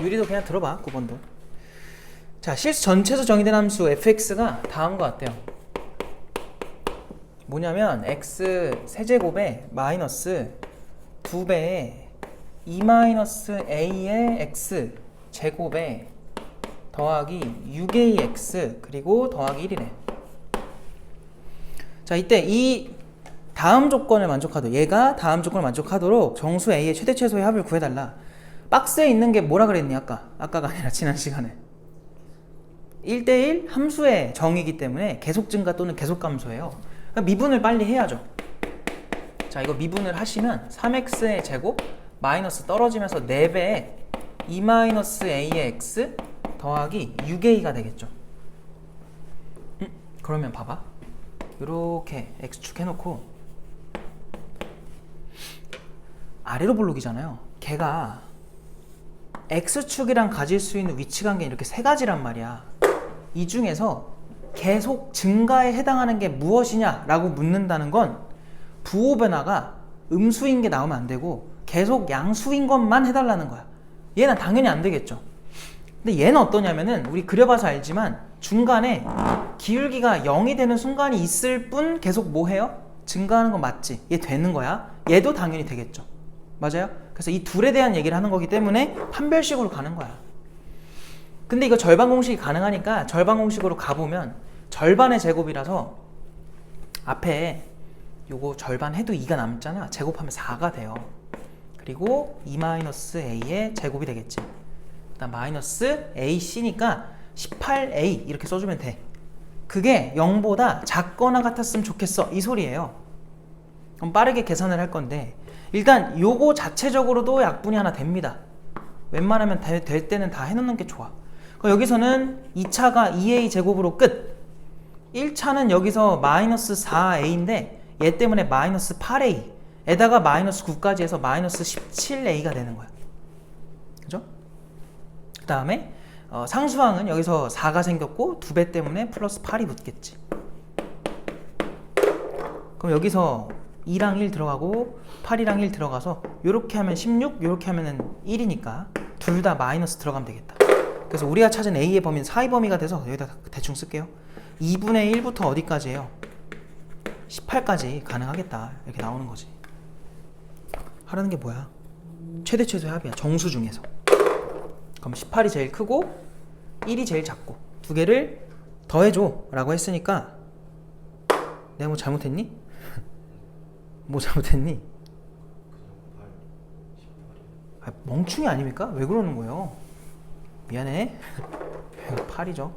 유리도 그냥 들어봐. 9번도. 자, 실수 전체에서 정의된 함수 fx가 다음과 같대요. 뭐냐면 x 세제곱에 마이너스 2배의 2-a의 x 제곱에 더하기 6ax 그리고 더하기 1이래. 자, 이때 이 다음 조건을 만족하도록, 얘가 다음 조건을 만족하도록 정수 a의 최대 최소의 합을 구해달라. 박스에 있는 게 뭐라 그랬니? 아까가 아니라 지난 시간에 1대1 함수의 정의이기 때문에 계속 증가 또는 계속 감소예요. 그러니까 미분을 빨리 해야죠. 자, 이거 미분을 하시면 3x의 제곱 마이너스 떨어지면서 4배의 2-a의 x 더하기 6a가 되겠죠. 그러면 봐봐. 이렇게 x축 해놓고 아래로 볼록이잖아요. 걔가 x축이랑 가질 수 있는 위치관계는 이렇게 세 가지란 말이야. 이 중에서 계속 증가에 해당하는 게 무엇이냐 라고 묻는다는 건 부호 변화가 음수인 게 나오면 안 되고 계속 양수인 것만 해달라는 거야. 얘는 당연히 안 되겠죠. 근데 얘는 어떠냐면은 우리 그려봐서 알지만 중간에 기울기가 0이 되는 순간이 있을 뿐 계속 뭐 해요? 증가하는 거 맞지? 얘 되는 거야. 얘도 당연히 되겠죠. 맞아요? 그래서 이 둘에 대한 얘기를 하는 거기 때문에 판별식으로 가는 거야. 근데 이거 절반 공식이 가능하니까 절반 공식으로 가보면 절반의 제곱이라서 앞에 요거 절반 해도 2가 남잖아. 제곱하면 4가 돼요. 그리고 2-a의 제곱이 되겠지. 그다음 마이너스 ac니까 18a 이렇게 써주면 돼. 그게 0보다 작거나 같았으면 좋겠어 이 소리예요. 그럼 빠르게 계산을 할 건데 일단 요거 자체적으로도 약분이 하나 됩니다. 웬만하면 될 때는 다 해놓는 게 좋아. 그럼 여기서는 2차가 2a 제곱으로 끝. 1차는 여기서 마이너스 4a인데 얘 때문에 마이너스 8a 에다가 마이너스 9까지 해서 마이너스 17a가 되는 거야. 그죠? 그 다음에 상수항은 여기서 4가 생겼고 2배 때문에 플러스 8이 붙겠지. 그럼 여기서 2랑 1 들어가고 8이랑 1 들어가서 요렇게 하면 16, 요렇게 하면 1이니까 둘 다 마이너스 들어가면 되겠다. 그래서 우리가 찾은 A의 범위는 4의 범위가 돼서 여기다 대충 쓸게요. 2분의 1부터 어디까지 해요? 18까지 가능하겠다. 이렇게 나오는 거지. 하라는 게 뭐야? 최대 최소의 합이야. 정수 중에서. 그럼 18이 제일 크고 1이 제일 작고 두 개를 더해줘 라고 했으니까 내가 뭐 잘못했니? 뭐 잘못했니? 아, 멍충이 아닙니까? 왜 그러는 거예요? 미안해. 8이죠.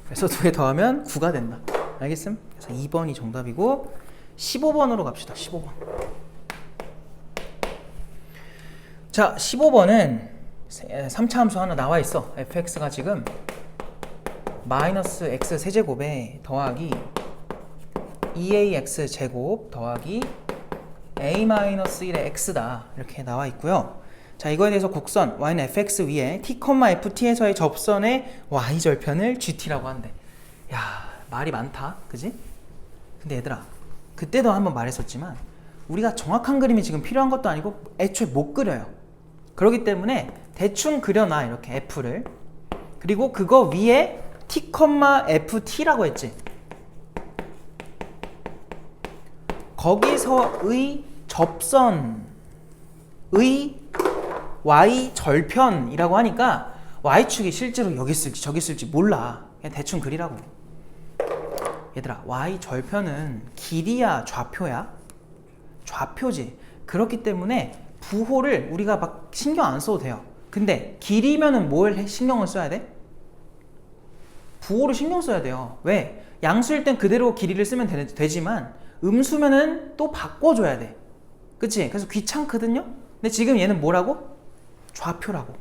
그래서 두 개 더하면 9가 된다. 알겠음? 그래서 2번이 정답이고 15번으로 갑시다. 15번. 자, 15번은 3차 함수 하나 나와 있어. fx가 지금 마이너스 x 세제곱에 더하기 2ax 제곱 더하기 a-1의 x다. 이렇게 나와 있고요. 자, 이거에 대해서 곡선 y는 fx 위에 t, ft에서의 접선의 y절편을 gt라고 한대. 야, 말이 많다. 그지? 근데 얘들아, 그때도 한번 말했었지만 우리가 정확한 그림이 지금 필요한 것도 아니고 애초에 못 그려요. 그렇기 때문에 대충 그려놔. 이렇게 f를. 그리고 그거 위에 t, ft라고 했지. 거기서의 접선의 y절편이라고 하니까 y축이 실제로 여기 있을지 저기 있을지 몰라. 그냥 대충 그리라고. 얘들아, y절편은 길이야 좌표야? 좌표지. 그렇기 때문에 부호를 우리가 막 신경 안 써도 돼요. 근데 길이면은 뭘 신경을 써야 돼? 부호를 신경 써야 돼요. 왜? 양수일 땐 그대로 길이를 쓰면 되지만 음수면은 또 바꿔줘야 돼. 그치? 그래서 귀찮거든요? 근데 지금 얘는 뭐라고? 좌표라고.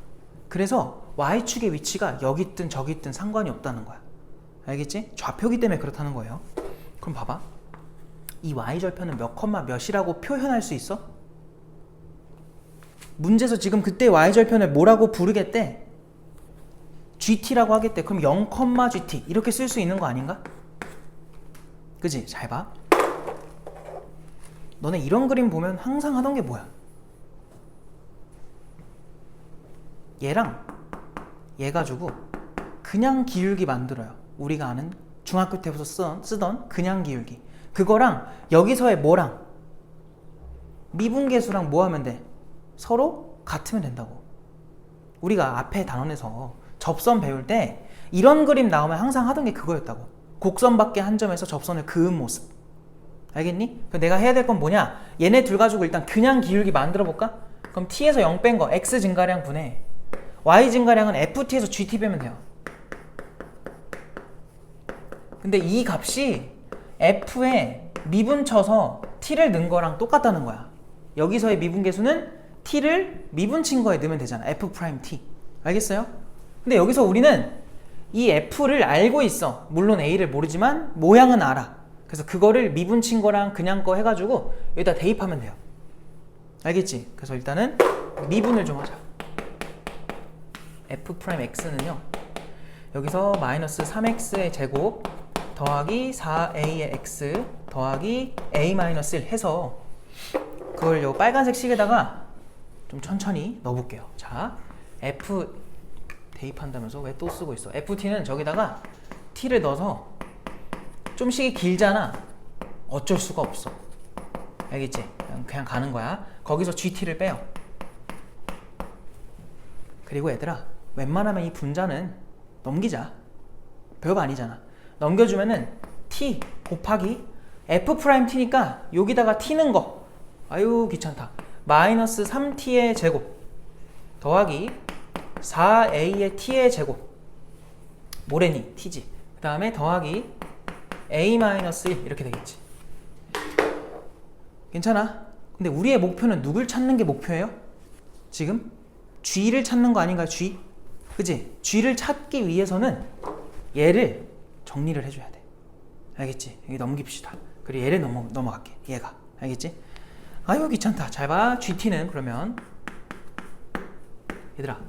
그래서 y축의 위치가 여기 있든 저기 있든 상관이 없다는 거야. 알겠지? 좌표기 때문에 그렇다는 거예요. 그럼 봐봐. 이 y절편은 몇 컴마 몇이라고 표현할 수 있어? 문제에서 지금 그때 y절편을 뭐라고 부르겠대? gt라고 하겠대. 그럼 0, gt 이렇게 쓸 수 있는 거 아닌가? 그지? 잘 봐. 너네 이런 그림 보면 항상 하던 게 뭐야? 얘랑 얘 가지고 그냥 기울기 만들어요. 우리가 아는 중학교 때부터 쓰던 그냥 기울기. 그거랑 여기서의 뭐랑 미분계수랑 뭐 하면 돼? 서로 같으면 된다고. 우리가 앞에 단원에서 접선 배울 때 이런 그림 나오면 항상 하던 게 그거였다고. 곡선 밖에 한 점에서 접선을 그은 모습. 알겠니? 내가 해야 될 건 뭐냐? 얘네 둘 가지고 일단 그냥 기울기 만들어 볼까? 그럼 t에서 0 뺀 거 x 증가량 분해 y 증가량은 ft에서 gt 빼면 돼요. 근데 이 값이 f에 미분 쳐서 t를 넣은 거랑 똑같다는 거야. 여기서의 미분계수는 t를 미분 친 거에 넣으면 되잖아. f'(t). 알겠어요? 근데 여기서 우리는 이 f를 알고 있어. 물론 a를 모르지만 모양은 알아. 그래서 그거를 미분 친 거랑 그냥 거 해가지고 여기다 대입하면 돼요. 알겠지? 그래서 일단은 미분을 좀 하자. f'x는요 여기서 마이너스 3x의 제곱 더하기 4a의 x 더하기 a-1 해서 그걸 요 빨간색 식에다가 좀 천천히 넣어볼게요. 자, f 대입한다면서 왜 또 쓰고 있어? ft는 저기다가 t를 넣어서 좀 식이 길잖아. 어쩔 수가 없어. 알겠지? 그냥 가는 거야. 거기서 gt를 빼요. 그리고 얘들아, 웬만하면 이 분자는 넘기자. 별거 아니잖아. 넘겨주면은 t 곱하기 f't니까 여기다가 t 는 거. 아유 귀찮다. 마이너스 3t의 제곱 더하기 4a의 t의 제곱 뭐래니? t지. 그 다음에 더하기 a-1 이렇게 되겠지. 괜찮아? 근데 우리의 목표는 누굴 찾는 게 목표예요? 지금? g를 찾는 거 아닌가요? g? 그치? g를 찾기 위해서는 얘를 정리를 해줘야 돼. 알겠지? 여기 넘깁시다. 그리고 얘를 넘어갈게. 얘가. 알겠지? 아유 귀찮다. 잘 봐. gt는 그러면 얘들아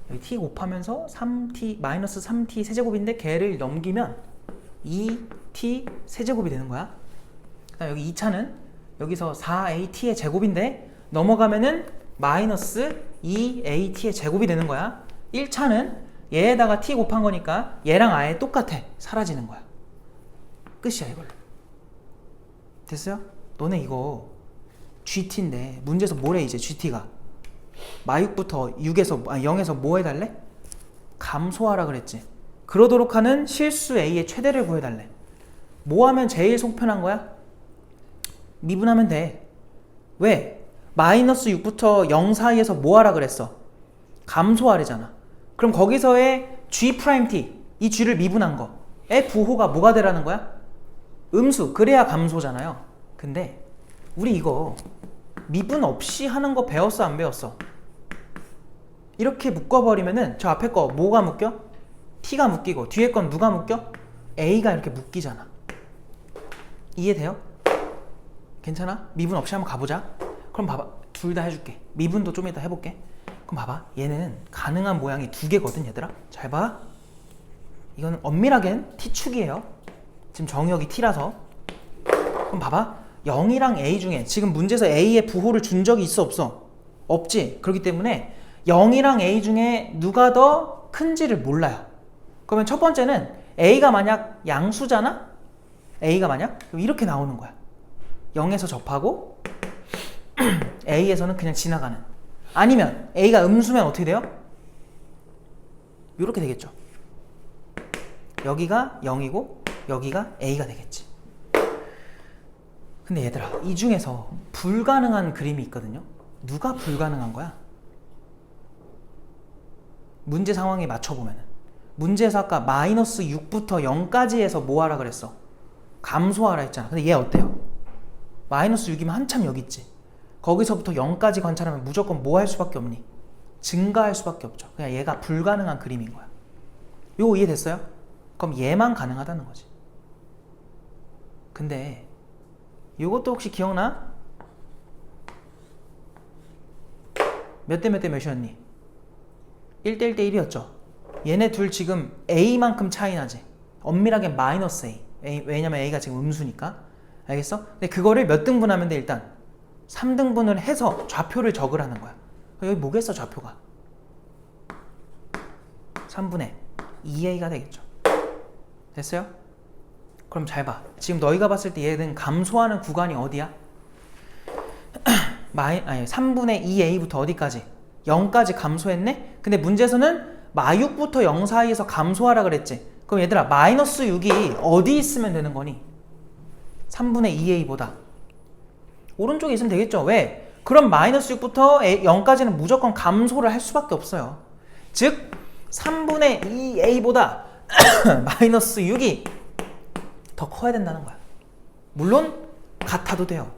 여기 t 곱하면서 3t 마이너스 3t 세제곱인데 걔를 넘기면 2t 세제곱이 되는 거야. 그 다음 여기 2차는 여기서 4at의 제곱인데 넘어가면은 마이너스 2at의 제곱이 되는 거야. 1차는 얘에다가 t 곱한 거니까 얘랑 아예 똑같아. 사라지는 거야. 끝이야 이걸로. 됐어요? 너네 이거 GT인데 문제에서 뭐래 이제 GT가 마육부터 0에서 뭐 해달래? 감소하라 그랬지. 그러도록 하는 실수 A의 최대를 구해달래. 뭐 하면 제일 속편한 거야? 미분하면 돼. 왜? 마이너스 6부터 0 사이에서 뭐 하라 그랬어? 감소하래잖아. 그럼 거기서의 G'T 이 G를 미분한 거의 부호가 뭐가 되라는 거야? 음수. 그래야 감소잖아요. 근데 우리 이거 미분 없이 하는 거 배웠어 안 배웠어? 이렇게 묶어버리면은 저 앞에 거 뭐가 묶여? T가 묶이고 뒤에 건 누가 묶여? A가 이렇게 묶이잖아. 이해돼요? 괜찮아? 미분 없이 한번 가보자. 그럼 봐봐. 둘 다 해줄게. 미분도 좀 이따 해볼게. 그럼 봐봐. 얘는 가능한 모양이 두 개거든 얘들아. 잘 봐. 이거는 엄밀하겐 T축이에요. 지금 정역이 T라서. 그럼 봐봐. 0이랑 A 중에 지금 문제에서 A의 부호를 준 적이 있어 없어? 없지. 그렇기 때문에 0이랑 A 중에 누가 더 큰지를 몰라요. 그러면 첫 번째는 A가 만약 양수잖아? A가 만약? 그럼 이렇게 나오는 거야. 0에서 접하고 A에서는 그냥 지나가는. 아니면 A가 음수면 어떻게 돼요? 이렇게 되겠죠. 여기가 0이고 여기가 A가 되겠지. 근데 얘들아 이 중에서 불가능한 그림이 있거든요. 누가 불가능한 거야? 문제 상황에 맞춰보면은 문제에서 아까 마이너스 6부터 0까지 해서 뭐 하라 그랬어? 감소하라 했잖아. 근데 얘 어때요? 마이너스 6이면 한참 여기 있지. 거기서부터 0까지 관찰하면 무조건 뭐 할 수밖에 없니? 증가할 수밖에 없죠. 그냥 얘가 불가능한 그림인 거야. 요거 이해됐어요? 그럼 얘만 가능하다는 거지. 근데 요것도 혹시 기억나? 몇 대 몇 대 몇이었니? 1대 1대 1이었죠. 얘네 둘 지금 A만큼 차이 나지. 엄밀하게 마이너스 A. 왜냐면 A가 지금 음수니까. 알겠어? 근데 그거를 몇 등분하면 돼 일단? 3등분을 해서 좌표를 적으라는 거야. 여기 뭐겠어 좌표가? 3분의 2a가 되겠죠. 됐어요? 그럼 잘 봐. 지금 너희가 봤을 때 얘는 감소하는 구간이 어디야? 3분의 2a부터 어디까지? 0까지 감소했네? 근데 문제에서는 -6부터 0 사이에서 감소하라 그랬지. 그럼 얘들아 마이너스 6이 어디 있으면 되는 거니? 3분의 2a보다 오른쪽에 있으면 되겠죠. 왜? 그럼 마이너스 6부터 0까지는 무조건 감소를 할 수밖에 없어요. 즉 3분의 2a보다 마이너스 6이 더 커야 된다는 거야. 물론 같아도 돼요.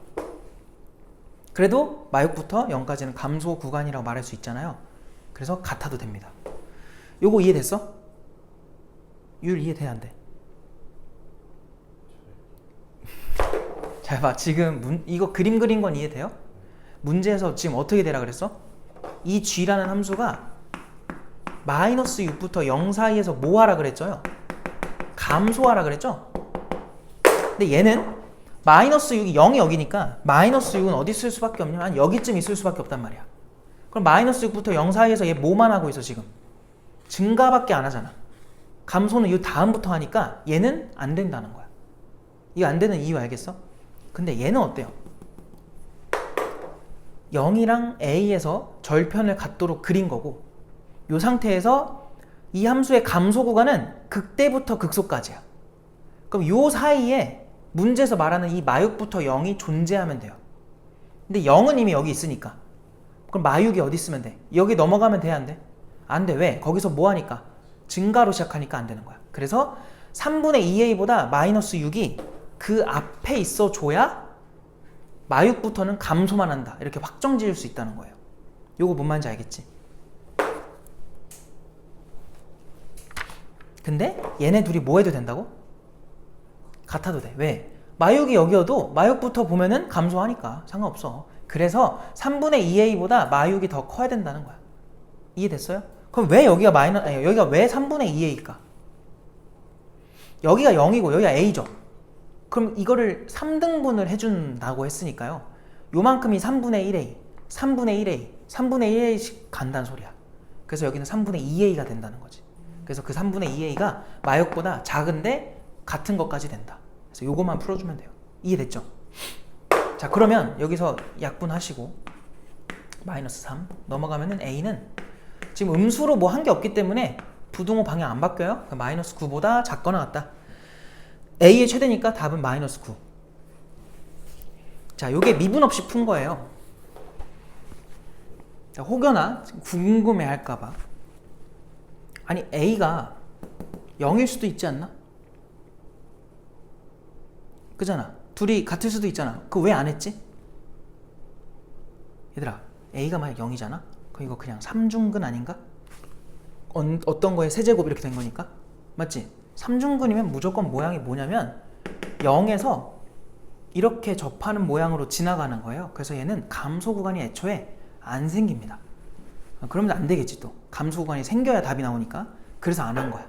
그래도 -6부터 0까지는 감소 구간이라고 말할 수 있잖아요. 그래서 같아도 됩니다. 요거 이해됐어? 율 이해돼 안 돼? 잘 봐. 지금 이거 그림 그린 건 이해돼요? 문제에서 지금 어떻게 되라 그랬어? 이 g라는 함수가 마이너스 6부터 0 사이에서 뭐 하라 그랬죠? 감소하라 그랬죠? 근데 얘는 마이너스 6이 0이 여기니까 마이너스 6은 어디 쓸 수밖에 없냐면 여기쯤 있을 수밖에 없단 말이야. 그럼 마이너스 6부터 0 사이에서 얘 뭐만 하고 있어 지금? 증가밖에 안 하잖아. 감소는 이 다음부터 하니까 얘는 안 된다는 거야. 이거 안 되는 이유 알겠어? 근데 얘는 어때요? 0이랑 a에서 절편을 갖도록 그린 거고 이 상태에서 이 함수의 감소 구간은 극대부터 극소까지야. 그럼 이 사이에 문제에서 말하는 이 -6부터 0이 존재하면 돼요. 근데 0은 이미 여기 있으니까 그럼 -6이 어디 있으면 돼? 여기 넘어가면 돼? 안 돼? 안 돼. 왜? 거기서 뭐 하니까? 증가로 시작하니까 안 되는 거야. 그래서 3분의 2a보다 마이너스 6이 그 앞에 있어 줘야 -6부터는 감소만 한다. 이렇게 확정 지을 수 있다는 거예요. 요거 뭔 말인지 알겠지? 근데 얘네 둘이 뭐 해도 된다고? 같아도 돼. 왜? -6이 여기여도 -6부터 보면은 감소하니까 상관없어. 그래서 3분의 2a보다 -6이 더 커야 된다는 거야. 이해됐어요? 그럼 왜 여기가 여기가 왜 3분의 2a일까? 여기가 0이고 여기가 a죠. 그럼 이거를 3등분을 해준다고 했으니까요. 요만큼이 3분의 1a, 3분의 1a, 3분의 1a씩 간다는 소리야. 그래서 여기는 3분의 2a가 된다는 거지. 그래서 그 3분의 2a가 -6보다 작은데 같은 것까지 된다. 그래서 요것만 풀어주면 돼요. 이해됐죠? 자, 그러면 여기서 약분하시고 -3 넘어가면은 a는 지금 음수로 뭐 한 게 없기 때문에 부등호 방향 안 바뀌어요. -9보다 작거나 같다. a의 최대니까 답은 -9. 자, 요게 미분 없이 푼 거예요. 자, 혹여나 궁금해 할까봐. 아니 a가 0일 수도 있지 않나? 그잖아. 둘이 같을 수도 있잖아. 그거 왜 안 했지? 얘들아, a가 만약 0이잖아? 그럼 이거 그냥 3중근 아닌가? 어떤 거에 세제곱 이렇게 된 거니까? 맞지? 3중근이면 무조건 모양이 뭐냐면 0에서 이렇게 접하는 모양으로 지나가는 거예요. 그래서 얘는 감소 구간이 애초에 안 생깁니다. 그러면 안 되겠지 또. 감소 구간이 생겨야 답이 나오니까. 그래서 안 한 거야.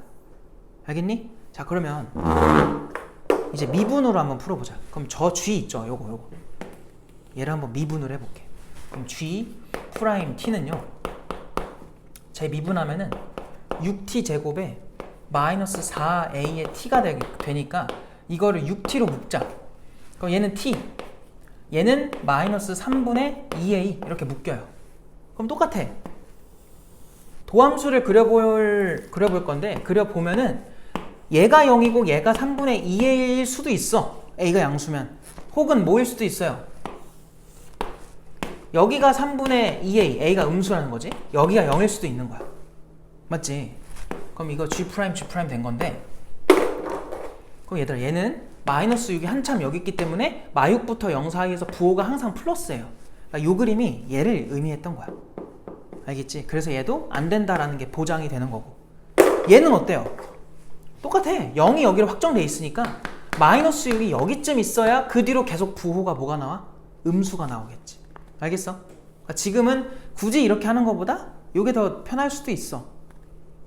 알겠니? 자, 그러면 이제 미분으로 한번 풀어보자. 그럼 저 g 있죠? 요거 얘를 한번 미분을 해볼게. 그럼 g 프라임 t는요, 제 미분하면은 6t 제곱에 마이너스 4a의 t가 되니까 이거를 6t로 묶자. 그럼 얘는 t, 얘는 마이너스 3분의 2a 이렇게 묶여요. 그럼 똑같아. 도함수를 그려볼 건데, 그려보면은 얘가 0이고 얘가 3분의 2a일 수도 있어. a가 양수면. 혹은 뭐일 수도 있어요. 여기가 3분의 2a, a가 음수라는 거지. 여기가 0일 수도 있는 거야. 맞지? 그럼 이거 G' 된 건데, 그럼 얘들아, 얘는 마이너스 6이 한참 여기 있기 때문에 -6부터 0 사이에서 부호가 항상 플러스예요. 그러니까 이 그림이 얘를 의미했던 거야. 알겠지? 그래서 얘도 안 된다라는 게 보장이 되는 거고. 얘는 어때요? 똑같아. 0이 여기로 확정돼 있으니까 마이너스 6이 여기쯤 있어야 그 뒤로 계속 부호가 뭐가 나와? 음수가 나오겠지. 알겠어? 그러니까 지금은 굳이 이렇게 하는 것보다 이게 더 편할 수도 있어.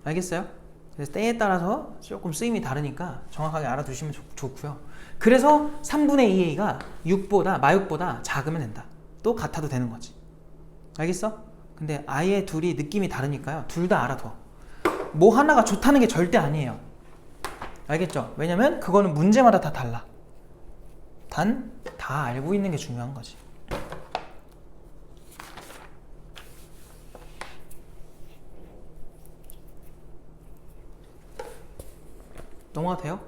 알겠어요? 그래서 때에 따라서 조금 쓰임이 다르니까 정확하게 알아두시면 좋고요. 그래서 3분의 2a가 6보다 작으면 된다. 또 같아도 되는 거지. 알겠어? 근데 아예 둘이 느낌이 다르니까요. 둘 다 알아둬. 뭐 하나가 좋다는 게 절대 아니에요. 알겠죠? 왜냐면 그거는 문제마다 다 달라. 단 다 알고 있는 게 중요한 거지. 넘어가도 돼요?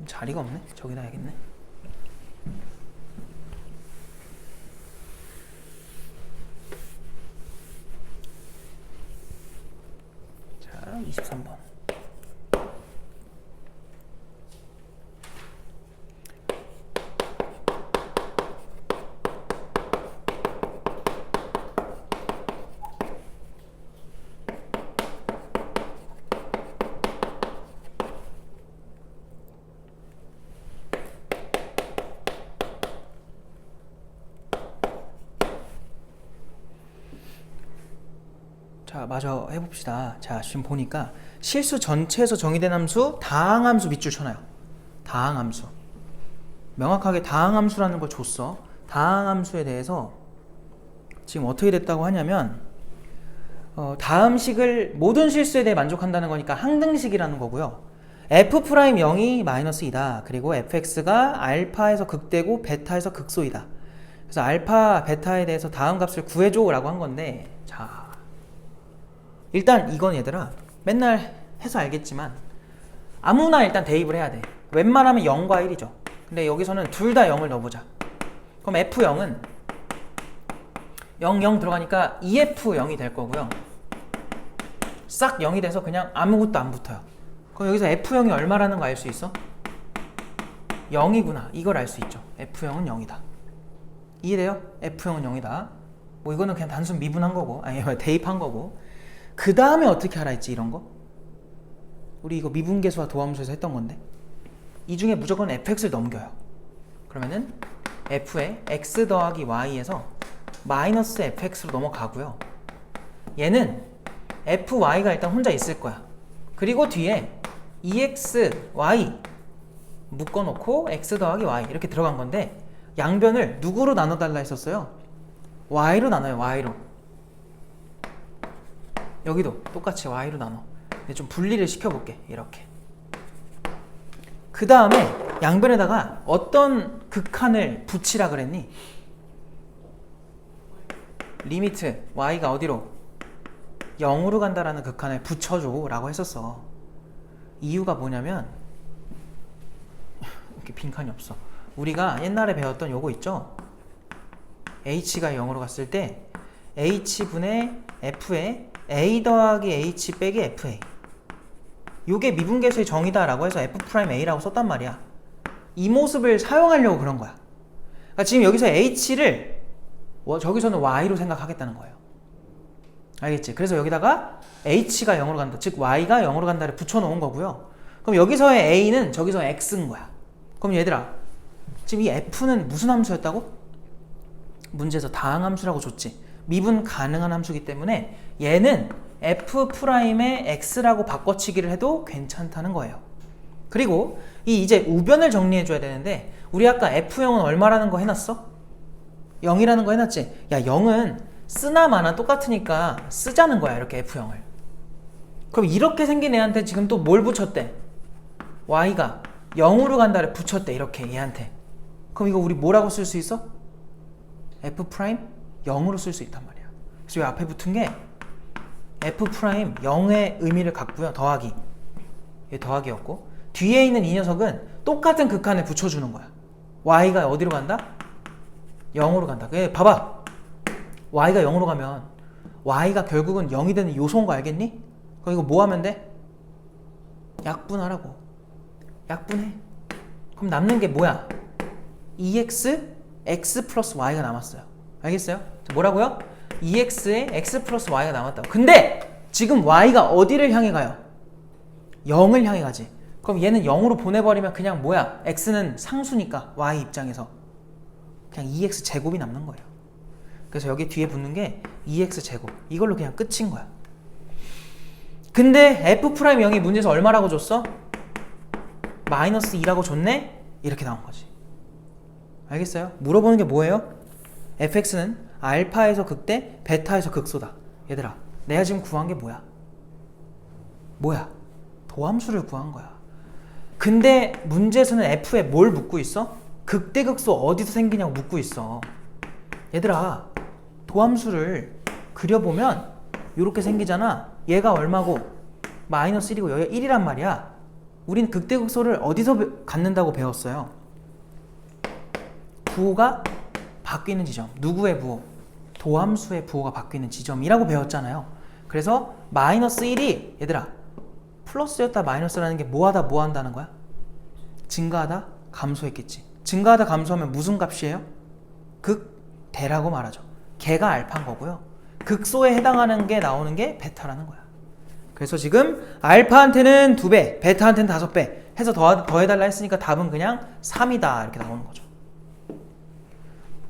자리가 없네? 저기다 해야겠네. 자, 23번. 자, 마저 해봅시다. 자, 지금 보니까 실수 전체에서 정의된 함수 다항함수 밑줄 쳐놔요. 다항함수. 명확하게 다항함수라는 걸 줬어. 다항함수에 대해서 지금 어떻게 됐다고 하냐면 다음식을 모든 실수에 대해 만족한다는 거니까 항등식이라는 거고요. f'0이 마이너스 2다. 그리고 fx가 알파에서 극대고 베타에서 극소이다. 그래서 알파, 베타에 대해서 다음 값을 구해줘 라고 한 건데, 자, 일단 이건 얘들아 맨날 해서 알겠지만 아무나 일단 대입을 해야 돼. 웬만하면 0과 1이죠. 근데 여기서는 둘 다 0을 넣어보자. 그럼 f0은 0, 0 들어가니까 2f0이 될 거고요. 싹 0이 돼서 그냥 아무것도 안 붙어요. 그럼 여기서 f0이 얼마라는 거 알 수 있어? 0이구나. 이걸 알 수 있죠. f0은 0이다. 이해돼요? f0은 0이다. 뭐 이거는 그냥 단순 미분한 거고, 아니 대입한 거고. 그 다음에 어떻게 하라 했지, 이런 거? 우리 이거 미분계수와 도함수에서 했던 건데, 이 중에 무조건 fx를 넘겨요. 그러면은 f에 x 더하기 y에서 마이너스 fx로 넘어가고요. 얘는 fy가 일단 혼자 있을 거야. 그리고 뒤에 exy 묶어놓고 x 더하기 y 이렇게 들어간 건데, 양변을 누구로 나눠달라 했었어요? y로 나눠요. y로. 여기도 똑같이 y로 나눠. 근데 좀 분리를 시켜볼게. 이렇게. 그 다음에 양변에다가 어떤 극한을 붙이라 그랬니? 리미트 y가 어디로? 0으로 간다라는 극한을 붙여줘 라고 했었어. 이유가 뭐냐면 이렇게 빈칸이 없어. 우리가 옛날에 배웠던 요거 있죠? h가 0으로 갔을 때 h분의 f에 a 더하기 h 빼기 fa, 요게 미분계수의 정의다 라고 해서 f'a라고 썼단 말이야. 이 모습을 사용하려고 그런 거야. 그러니까 지금 여기서 h를 저기서는 y로 생각하겠다는 거예요. 알겠지? 그래서 여기다가 h가 0으로 간다, 즉 y가 0으로 간다를 붙여놓은 거고요. 그럼 여기서의 a는 저기서 x인 거야. 그럼 얘들아, 지금 이 f는 무슨 함수였다고? 문제에서 다항함수라고 줬지. 미분 가능한 함수이기 때문에 얘는 f'의 x라고 바꿔치기를 해도 괜찮다는 거예요. 그리고 이제 우변을 정리해 줘야 되는데, 우리 아까 f0은 얼마라는 거 해놨어? 0이라는 거 해놨지? 야, 0은 쓰나 마나 똑같으니까 쓰자는 거야, 이렇게 f0을. 그럼 이렇게 생긴 애한테 지금 또 뭘 붙였대? y가 0으로 간다를 붙였대, 이렇게 얘한테. 그럼 이거 우리 뭐라고 쓸 수 있어? f' 0으로 쓸 수 있단 말이야. 그래서 이 앞에 붙은 게 f' 0의 의미를 갖고요. 더하기. 얘 더하기였고, 뒤에 있는 이 녀석은 똑같은 극한에 붙여주는 거야. y가 어디로 간다? 0으로 간다. 봐봐. y가 0으로 가면 y가 결국은 0이 되는 요소인 거 알겠니? 그럼 이거 뭐 하면 돼? 약분하라고. 약분해. 그럼 남는 게 뭐야? x 플러스 y가 남았어요. 알겠어요? 뭐라고요? ex에 x 플러스 y가 남았다고. 근데 지금 y가 어디를 향해 가요? 0을 향해 가지. 그럼 얘는 0으로 보내버리면 그냥 뭐야? x는 상수니까 y 입장에서 그냥 2x 제곱이 남는 거예요. 그래서 여기 뒤에 붙는 게 2x 제곱. 이걸로 그냥 끝인 거야. 근데 f'0이 문제에서 얼마라고 줬어? 마이너스 2라고 줬네? 이렇게 나온 거지. 알겠어요? 물어보는 게 뭐예요? fx는 알파에서 극대, 베타에서 극소다. 얘들아, 내가 지금 구한 게 뭐야? 도함수를 구한 거야. 근데 문제에서는 f에 뭘 묻고 있어? 극대극소 어디서 생기냐고 묻고 있어. 얘들아, 도함수를 그려보면 이렇게 생기잖아. 얘가 얼마고 마이너스 1이고 여기가 1이란 말이야. 우린 극대극소를 어디서 갖는다고 배웠어요? 부호가 바뀌는 지점. 누구의 부호? 도함수의 부호가 바뀌는 지점이라고 배웠잖아요. 그래서 마이너스 1이 얘들아 플러스였다 마이너스라는 게 뭐하다 뭐한다는 거야? 증가하다 감소했겠지. 증가하다 감소하면 무슨 값이에요? 극대라고 말하죠. 걔가 알파인 거고요. 극소에 해당하는 게 나오는 게 베타라는 거야. 그래서 지금 알파한테는 2배, 베타한테는 5배 해서 더해달라 했으니까 답은 그냥 3이다 이렇게 나오는 거죠.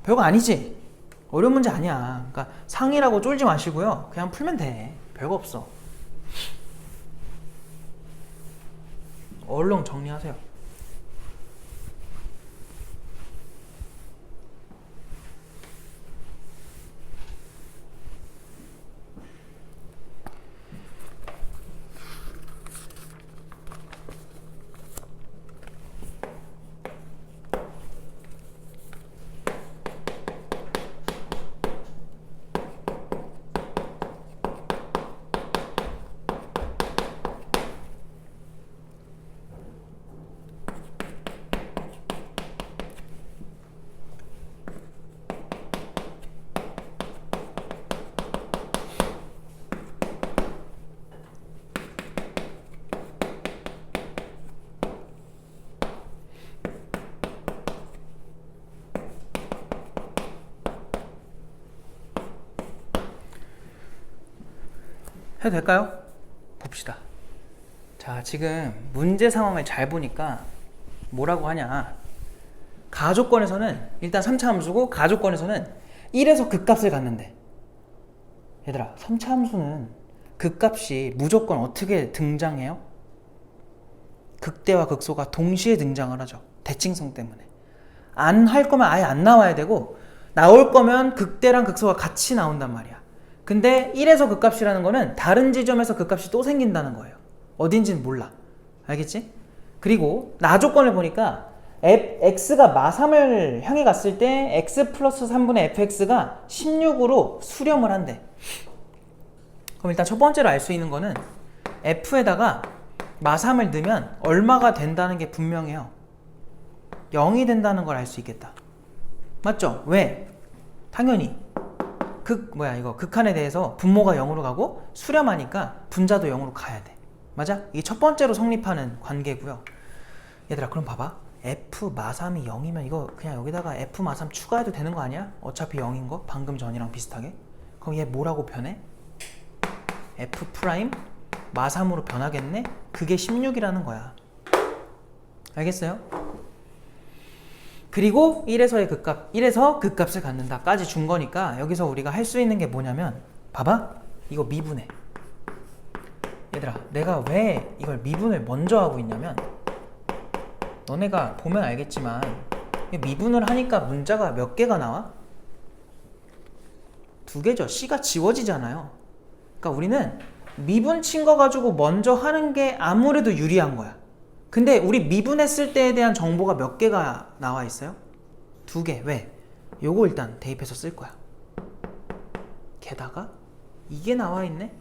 별거 아니지? 어려운 문제 아니야. 그러니까 상이라고 쫄지 마시고요. 그냥 풀면 돼. 별거 없어. 얼른 정리하세요. 해도 될까요? 봅시다. 자, 지금 문제 상황을 잘 보니까 뭐라고 하냐. 가조건에서는 일단 3차 함수고 가조건에서는 1에서 극값을 갖는데 얘들아 3차 함수는 극값이 무조건 어떻게 등장해요? 극대와 극소가 동시에 등장을 하죠. 대칭성 때문에. 안 할 거면 아예 안 나와야 되고 나올 거면 극대랑 극소가 같이 나온단 말이야. 근데 1에서 극값이라는 거는 다른 지점에서 극값이 또 생긴다는 거예요. 어딘지는 몰라. 알겠지? 그리고 나조건을 보니까 x가 마3을 향해 갔을 때 x 플러스 3분의 fx가 16으로 수렴을 한대. 그럼 일단 첫 번째로 알 수 있는 거는 f에다가 마3을 넣으면 얼마가 된다는 게 분명해요. 0이 된다는 걸 알 수 있겠다. 맞죠? 왜? 당연히 극한에 대해서 분모가 0으로 가고 수렴하니까 분자도 0으로 가야 돼. 맞아? 이게 첫 번째로 성립하는 관계고요. 얘들아 그럼 봐봐. f 마3이 0이면 이거 그냥 여기다가 f 마3 추가해도 되는 거 아니야? 어차피 0인 거 방금 전이랑 비슷하게. 그럼 얘 뭐라고 변해? f 프라임 마3으로 변하겠네? 그게 16이라는 거야. 알겠어요? 그리고 1에서 극값을 갖는다까지 준 거니까 여기서 우리가 할 수 있는 게 뭐냐면 봐봐. 이거 미분해. 얘들아 내가 왜 이걸 미분을 먼저 하고 있냐면 너네가 보면 알겠지만 미분을 하니까 문자가 몇 개가 나와? 2개죠. C가 지워지잖아요. 그러니까 우리는 미분 친 거 가지고 먼저 하는 게 아무래도 유리한 거야. 근데 우리 미분했을 때에 대한 정보가 몇 개가 나와 있어요? 2개. 왜? 요거 일단 대입해서 쓸 거야. 게다가 이게 나와 있네?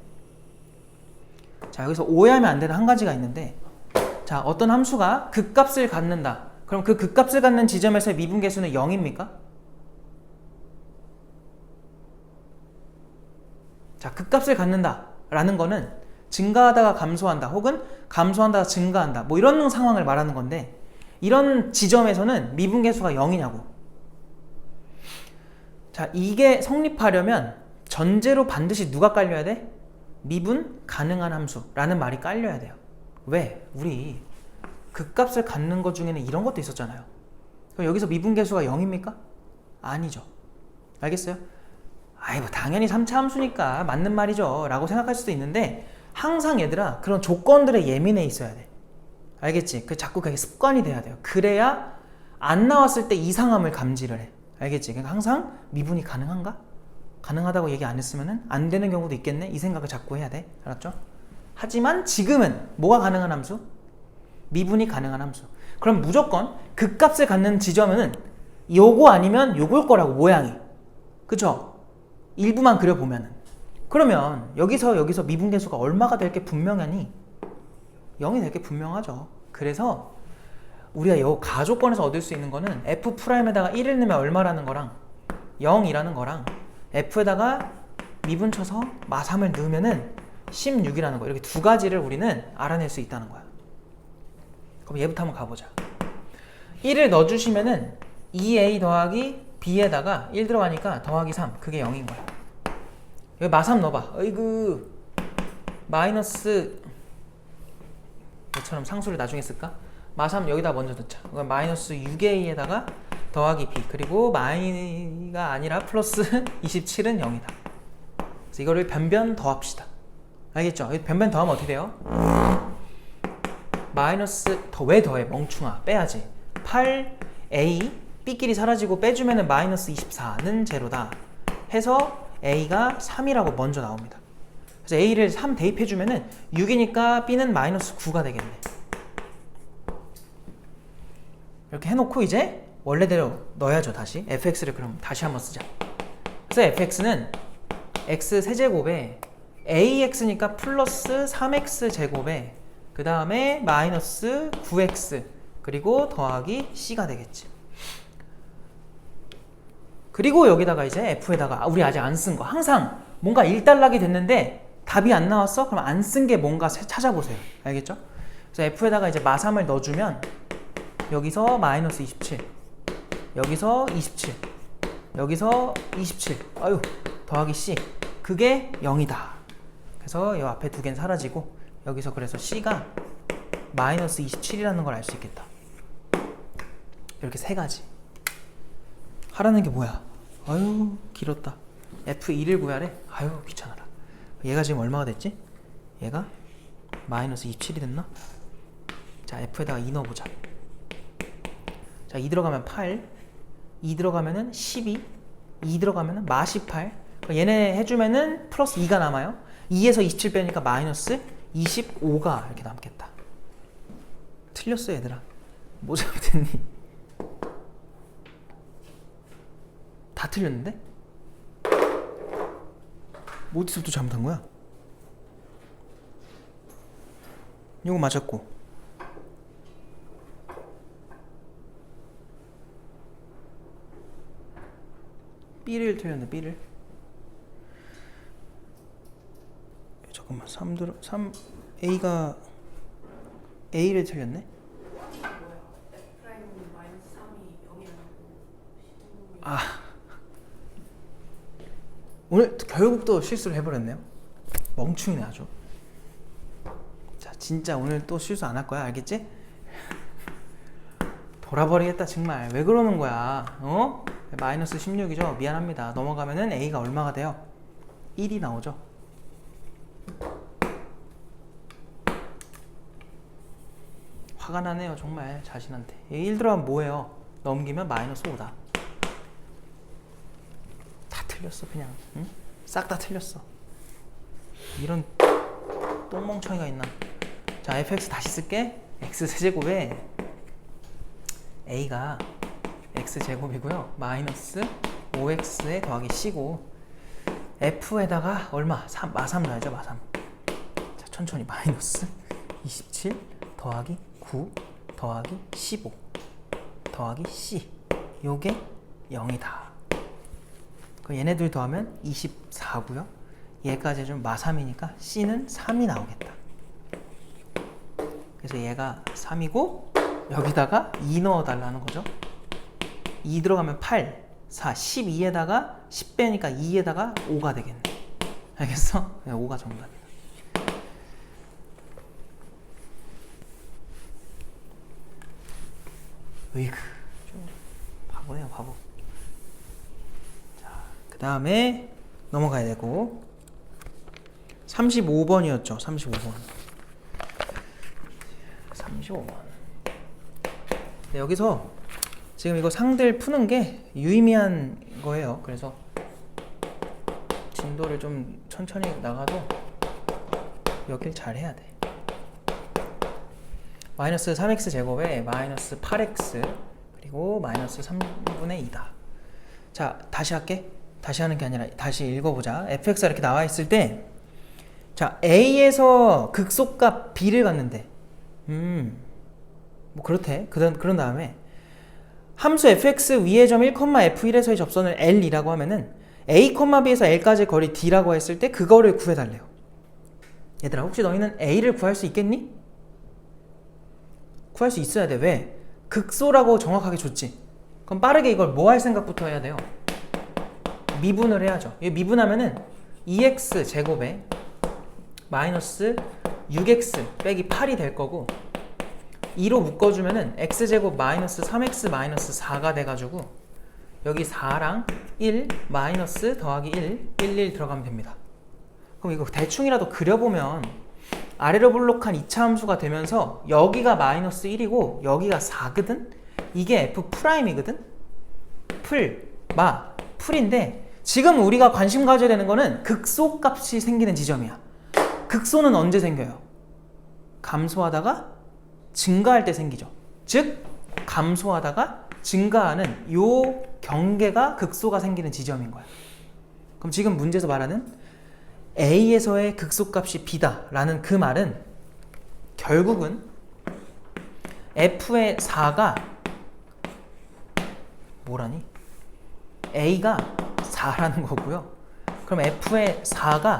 자, 여기서 오해하면 안 되는 한 가지가 있는데 자, 어떤 함수가 극값을 갖는다. 그럼 그 극값을 갖는 지점에서의 미분 계수는 0입니까? 자, 극값을 갖는다 라는 거는 증가하다가 감소한다 혹은 감소한다가 증가한다 뭐 이런 상황을 말하는 건데 이런 지점에서는 미분계수가 0이냐고. 자, 이게 성립하려면 전제로 반드시 누가 깔려야 돼? 미분 가능한 함수라는 말이 깔려야 돼요. 왜? 우리 극값을 갖는 것 중에는 이런 것도 있었잖아요. 그럼 여기서 미분계수가 0입니까? 아니죠. 알겠어요? 아이 뭐 당연히 3차 함수니까 맞는 말이죠 라고 생각할 수도 있는데 항상 얘들아 그런 조건들에 예민해 있어야 돼. 알겠지? 자꾸 그게 습관이 돼야 돼요. 그래야 안 나왔을 때 이상함을 감지를 해. 알겠지? 그러니까 항상 미분이 가능한가? 가능하다고 얘기 안 했으면은 안 되는 경우도 있겠네? 이 생각을 자꾸 해야 돼. 알았죠? 하지만 지금은 뭐가 가능한 함수? 미분이 가능한 함수. 그럼 무조건 극값을 갖는 지점은 요거 아니면 요걸 거라고, 모양이. 그쵸? 일부만 그려보면은. 그러면 여기서 미분계수가 얼마가 될 게 분명하니? 0이 될 게 분명하죠. 그래서 우리가 요 가조건에서 얻을 수 있는 거는 F'에다가 1을 넣으면 얼마라는 거랑 0이라는 거랑 F에다가 미분 쳐서 마3을 넣으면은 16이라는 거, 이렇게 두 가지를 우리는 알아낼 수 있다는 거야. 그럼 얘부터 한번 가보자. 1을 넣어주시면은 2a 더하기 b에다가 1 들어가니까 더하기 3, 그게 0인 거야. 여기 마3 넣어봐. 어이구, 마이너스, 얘처럼 상수를 나중에 쓸까? 마3 여기다 먼저 넣자. 그럼 마이너스 6a에다가 더하기 b, 그리고 마이가 아니라 플러스 27은 0이다. 그래서 이거를 변변 더합시다. 알겠죠? 변변 더하면 어떻게 돼요? 마이너스, 왜 더해? 멍충아, 빼야지. 8a, b끼리 사라지고 빼주면은 마이너스 24는 제로다 해서 a가 3이라고 먼저 나옵니다. 그래서 a를 3 대입해주면은 6이니까 b는 마이너스 9가 되겠네. 이렇게 해놓고 이제 원래대로 넣어야죠. 다시 fx를 그럼 다시 한번 쓰자. 그래서 fx는 x 세제곱에 ax니까 플러스 3x 제곱에 그 다음에 마이너스 9x 그리고 더하기 c가 되겠지. 그리고 여기다가 이제 f에다가 우리 아직 안 쓴 거, 항상 뭔가 일단락이 됐는데 답이 안 나왔어? 그럼 안 쓴 게 뭔가 찾아보세요. 알겠죠? 그래서 f에다가 이제 마3을 넣어주면 여기서 마이너스 27, 여기서 27, 여기서 27, 아유, 더하기 c, 그게 0이다. 그래서 이 앞에 두 개는 사라지고 여기서 그래서 c가 마이너스 27이라는 걸 알 수 있겠다. 이렇게 세 가지. 하라는 게 뭐야? 아유, 길었다. F2를 구하래? 아유, 귀찮아라. 얘가 지금 얼마가 됐지? 얘가 마이너스 27이 됐나? 자, F에다가 2 넣어보자. 자, 2 들어가면 8, 2 들어가면은 12, 2 들어가면은 마 18. 얘네 해주면은 플러스 2가 남아요. 2에서 27 빼니까 마이너스 25가 이렇게 남겠다. 틀렸어, 얘들아. 뭐 잘못했니? 다 틀렸는데? 뭐 어디서부터 잘못한 거야? 이거 맞았고, B를 틀렸네. B를 잠깐만, 3A가 A를 틀렸네? 아, 오늘 결국 또 실수를 해버렸네요. 멍충이네 아주. 자, 진짜 오늘 또 실수 안 할 거야, 알겠지? 돌아버리겠다 정말. 왜 그러는 거야? 어? 마이너스 16이죠? 미안합니다. 넘어가면은 A가 얼마가 돼요? 1이 나오죠? 화가 나네요 정말 자신한테. 1 들어가면 뭐예요? 넘기면 마이너스 5다. 다 틀렸어 그냥. 응? 싹 다 틀렸어. 이런 똥멍청이가 있나. 자, fx 다시 쓸게. x 세제곱에 a가 x제곱이고요. 마이너스 5x에 더하기 c고, f에다가 얼마? 마3 넣어야죠. 마3. 자, 천천히. 마이너스 27 더하기 9 더하기 15 더하기 c, 요게 0이다. 그럼 얘네들 더하면 24고요. 얘까지 좀 마3이니까 c는 3이 나오겠다. 그래서 얘가 3이고 여기다가 2 넣어달라는 거죠. 2 들어가면 8, 4, 12에다가 10 빼니까 2에다가 5가 되겠네. 알겠어? 5가 정답이다. 으이그, 좀 바보네요, 바보. 자, 그 다음에 넘어가야 되고 35번이었죠. 35번. 35번. 네, 여기서 지금 이거 상들 푸는 게 유의미한 거예요. 그래서 진도를 좀 천천히 나가도 여길 잘 해야 돼. 마이너스 3x 제곱에 마이너스 8x 그리고 마이너스 3분의 2다. 자, 다시 할게. 다시 하는 게 아니라 다시 읽어보자. fx가 이렇게 나와 있을 때, 자, a에서 극소값 b를 갖는데, 뭐 그렇대. 그런 다음에 함수 fx 위의 점 1,f1에서의 접선을 l이라고 하면은 a, b에서 l까지 거리 d라고 했을 때 그거를 구해달래요. 얘들아, 혹시 너희는 a를 구할 수 있겠니? 구할 수 있어야 돼. 왜? 극소라고 정확하게 줬지. 그럼 빠르게 이걸 뭐 할 생각부터 해야 돼요? 미분을 해야죠. 이 미분하면은 2x 제곱에 마이너스 6x 빼기 8이 될 거고, 2로 묶어주면은 x제곱 마이너스 3x 마이너스 4가 돼가지고 여기 4랑 1 마이너스 더하기 1 들어가면 됩니다. 그럼 이거 대충이라도 그려보면 아래로 볼록한 2차 함수가 되면서 여기가 마이너스 1이고 여기가 4거든? 이게 F'이거든? 풀인데 지금 우리가 관심 가져야 되는 거는 극소값이 생기는 지점이야. 극소는 언제 생겨요? 감소하다가 증가할 때 생기죠. 즉 감소하다가 증가하는 요 경계가 극소가 생기는 지점인 거야. 그럼 지금 문제에서 말하는 A에서의 극소값이 B다 라는 그 말은 결국은 F의 4가 뭐라니? A가 4라는 거고요. 그럼 F의 4가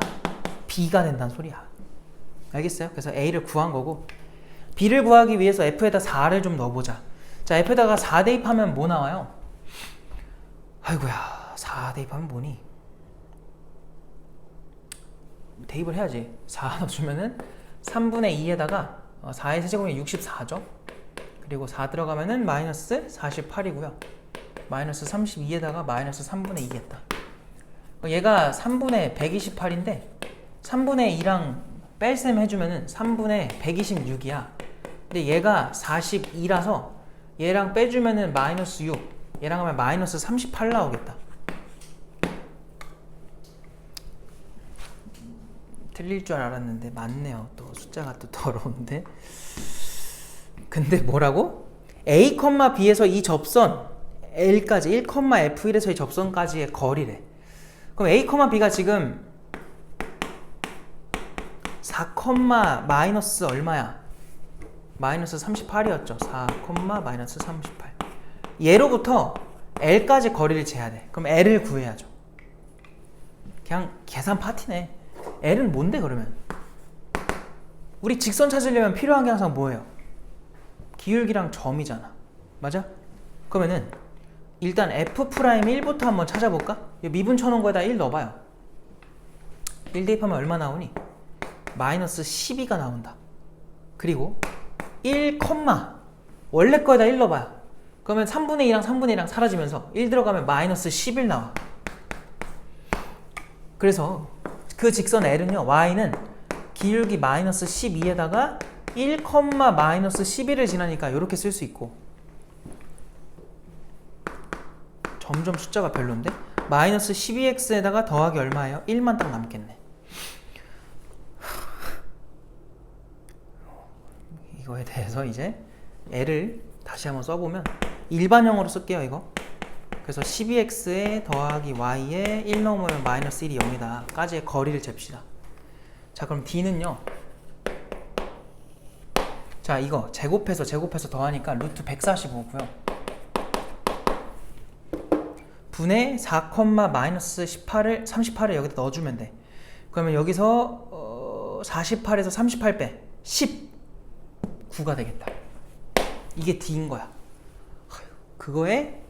B가 된다는 소리야. 알겠어요? 그래서 A를 구한 거고, B를 구하기 위해서 F에다 4를 좀 넣어보자. 자, F에다가 4 대입하면 뭐 나와요? 아이고야, 4 대입하면 뭐니? 대입을 해야지. 4 넣어주면은 3분의 2에다가 4의 세제곱이 64죠. 그리고 4 들어가면은 마이너스 48이고요. 마이너스 32에다가 마이너스 3분의 2 했다. 얘가 3분의 128인데 3분의 2랑 뺄셈 해주면은 3분의 126이야. 근데 얘가 42라서 얘랑 빼주면은 마이너스 6, 얘랑 하면 마이너스 38 나오겠다. 틀릴 줄 알았는데 맞네요. 또 숫자가 또 더러운데. 근데 뭐라고? A, B에서 이 접선 L까지 1,F1에서의 접선까지의 거리래. 그럼 A, B가 지금 4, 마이너스 얼마야? 마이너스 38이었죠. 4, 마이너스 38. 얘로부터 L까지 거리를 재야 돼. 그럼 L을 구해야죠. 그냥 계산 파티네. L은 뭔데 그러면? 우리 직선 찾으려면 필요한 게 항상 뭐예요? 기울기랑 점이잖아. 맞아? 그러면은 일단 F'1부터 한번 찾아볼까? 미분 쳐놓은 거에다 1 넣어봐요. 1 대입하면 얼마 나오니? 마이너스 12가 나온다. 그리고 1, 원래 거에다 1 넣어봐요. 그러면 3분의 2랑 3분의 1랑 사라지면서 1 들어가면 마이너스 11 나와. 그래서 그 직선 L은요, Y는 기울기 마이너스 12에다가 1, 마이너스 11을 지나니까 이렇게 쓸 수 있고, 점점 숫자가 별론데? 마이너스 12x에다가 더하기 얼마예요? 1만 딱 남겠네. 이거에 대해서 이제 L을 다시 한번 써보면 일반형으로 쓸게요, 이거. 그래서 12x에 더하기 y에 1 넣으면 마이너스 1이 0이다 까지의 거리를 잽시다. 자, 그럼 D는요, 자, 이거 제곱해서 더하니까 루트 145고요. 분의 4, 마이너스 38을 여기다 넣어주면 돼. 그러면 여기서 48에서 38 빼 19가 되겠다. 이게 D인 거야. 그거에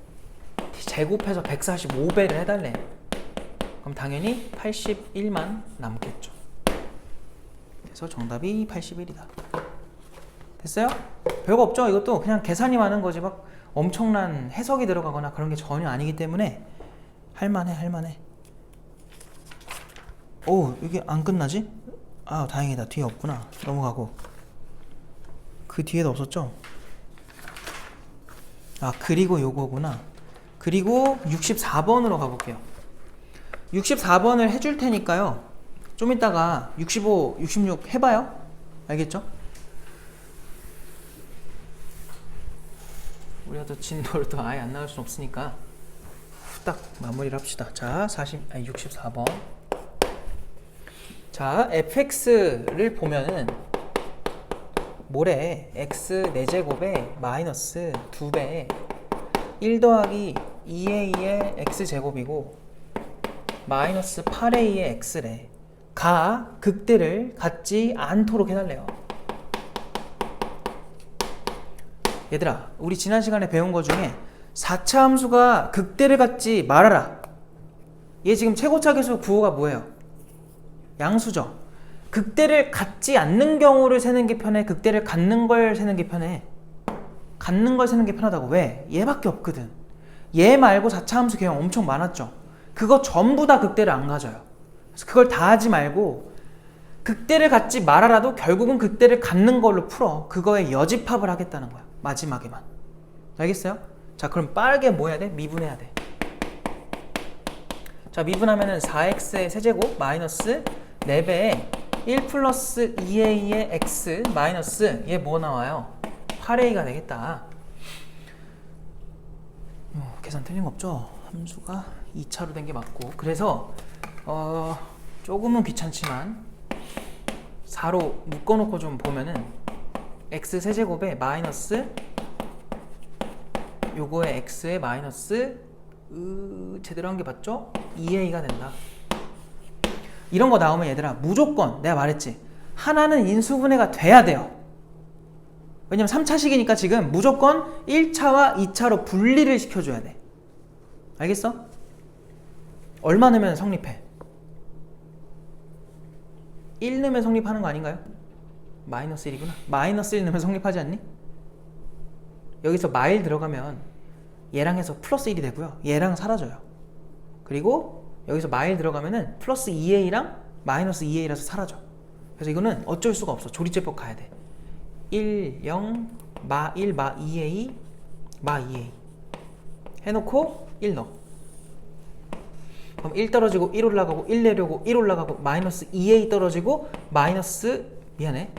제곱해서 145배를 해달래. 그럼 당연히 81만 남겠죠. 그래서 정답이 81이다. 됐어요? 별거 없죠? 이것도 그냥 계산이 많은 거지 막 엄청난 해석이 들어가거나 그런 게 전혀 아니기 때문에 할만해. 오, 이게 안 끝나지? 아, 다행이다. 뒤에 없구나. 넘어가고. 그 뒤에도 없었죠? 아, 그리고 요거구나. 그리고 64번으로 가볼게요. 64번을 해줄 테니까요. 좀 이따가 65, 66 해봐요. 알겠죠? 우리가 또 진도를 또 아예 안 나올 순 없으니까 후딱 마무리를 합시다. 자, 64번. 자, fx를 보면은 뭐래? x 4제곱에 마이너스 2배 1 더하기 2a의 x제곱이고 마이너스 8a의 x래. 가 극대를 갖지 않도록 해달래요. 얘들아, 우리 지난 시간에 배운 거 중에 4차 함수가 극대를 갖지 말아라. 얘 지금 최고차 계수 구호가 뭐예요? 양수죠. 극대를 갖지 않는 경우를 세는 게 편해? 극대를 갖는 걸 세는 게 편해? 갖는 걸 세는 게 편하다고. 왜? 얘밖에 없거든. 얘 말고 4차 함수 개형 엄청 많았죠. 그거 전부 다 극대를 안 가져요. 그래서 그걸 다 하지 말고 극대를 갖지 말아라도 결국은 극대를 갖는 걸로 풀어. 그거에 여집합을 하겠다는 거야. 마지막에만. 알겠어요? 자, 그럼 빠르게 뭐 해야 돼? 미분해야 돼. 자, 미분하면은 4x의 세제곱 마이너스 4배에 1 플러스 2a의 x 마이너스 얘 뭐 나와요? 8a가 되겠다. 계산 틀린 거 없죠? 함수가 2차로 된 게 맞고. 그래서 조금은 귀찮지만 4로 묶어놓고 좀 보면은 x 세제곱에 마이너스 요거의 x의 마이너스 제대로 한 게 맞죠? 2a가 된다. 이런 거 나오면 얘들아 무조건 내가 말했지, 하나는 인수분해가 돼야 돼요. 왜냐면 3차식이니까 지금 무조건 1차와 2차로 분리를 시켜줘야 돼. 알겠어? 얼마 넣으면 성립해? 1 넣으면 성립하는 거 아닌가요? 마이너스 1이구나. 마이너스 1 넣으면 성립하지 않니? 여기서 마일 들어가면 얘랑 해서 플러스 1이 되고요. 얘랑 사라져요. 그리고 여기서 마일 들어가면은 플러스 2a랑 마이너스 2a라서 사라져. 그래서 이거는 어쩔 수가 없어. 조리제법 가야 돼. 1, 0, 마 1, 마 2a, 마 2a 해놓고 1 넣어. 그럼 1 떨어지고 1 올라가고 1 내려오고 1 올라가고 마이너스 2a 떨어지고 마이너스, 미안해,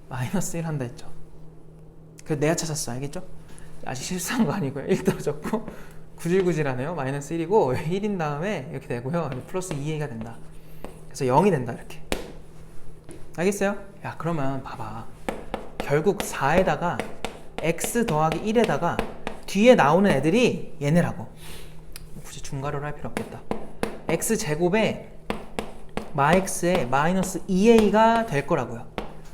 마이너스 1 한다 했죠. 그래서 내가 찾았어. 알겠죠? 아직 실수한 거 아니고요. 1 떨어졌고 구질구질하네요. 마이너스 1이고 1인 다음에 이렇게 되고요. 플러스 2a가 된다. 그래서 0이 된다. 이렇게. 알겠어요? 야, 그러면 봐봐. 결국 4에다가 x 더하기 1에다가 뒤에 나오는 애들이 얘네라고. 굳이 중괄호를 할 필요 없겠다. x제곱에 마x에 마이너스 2a가 될 거라고요.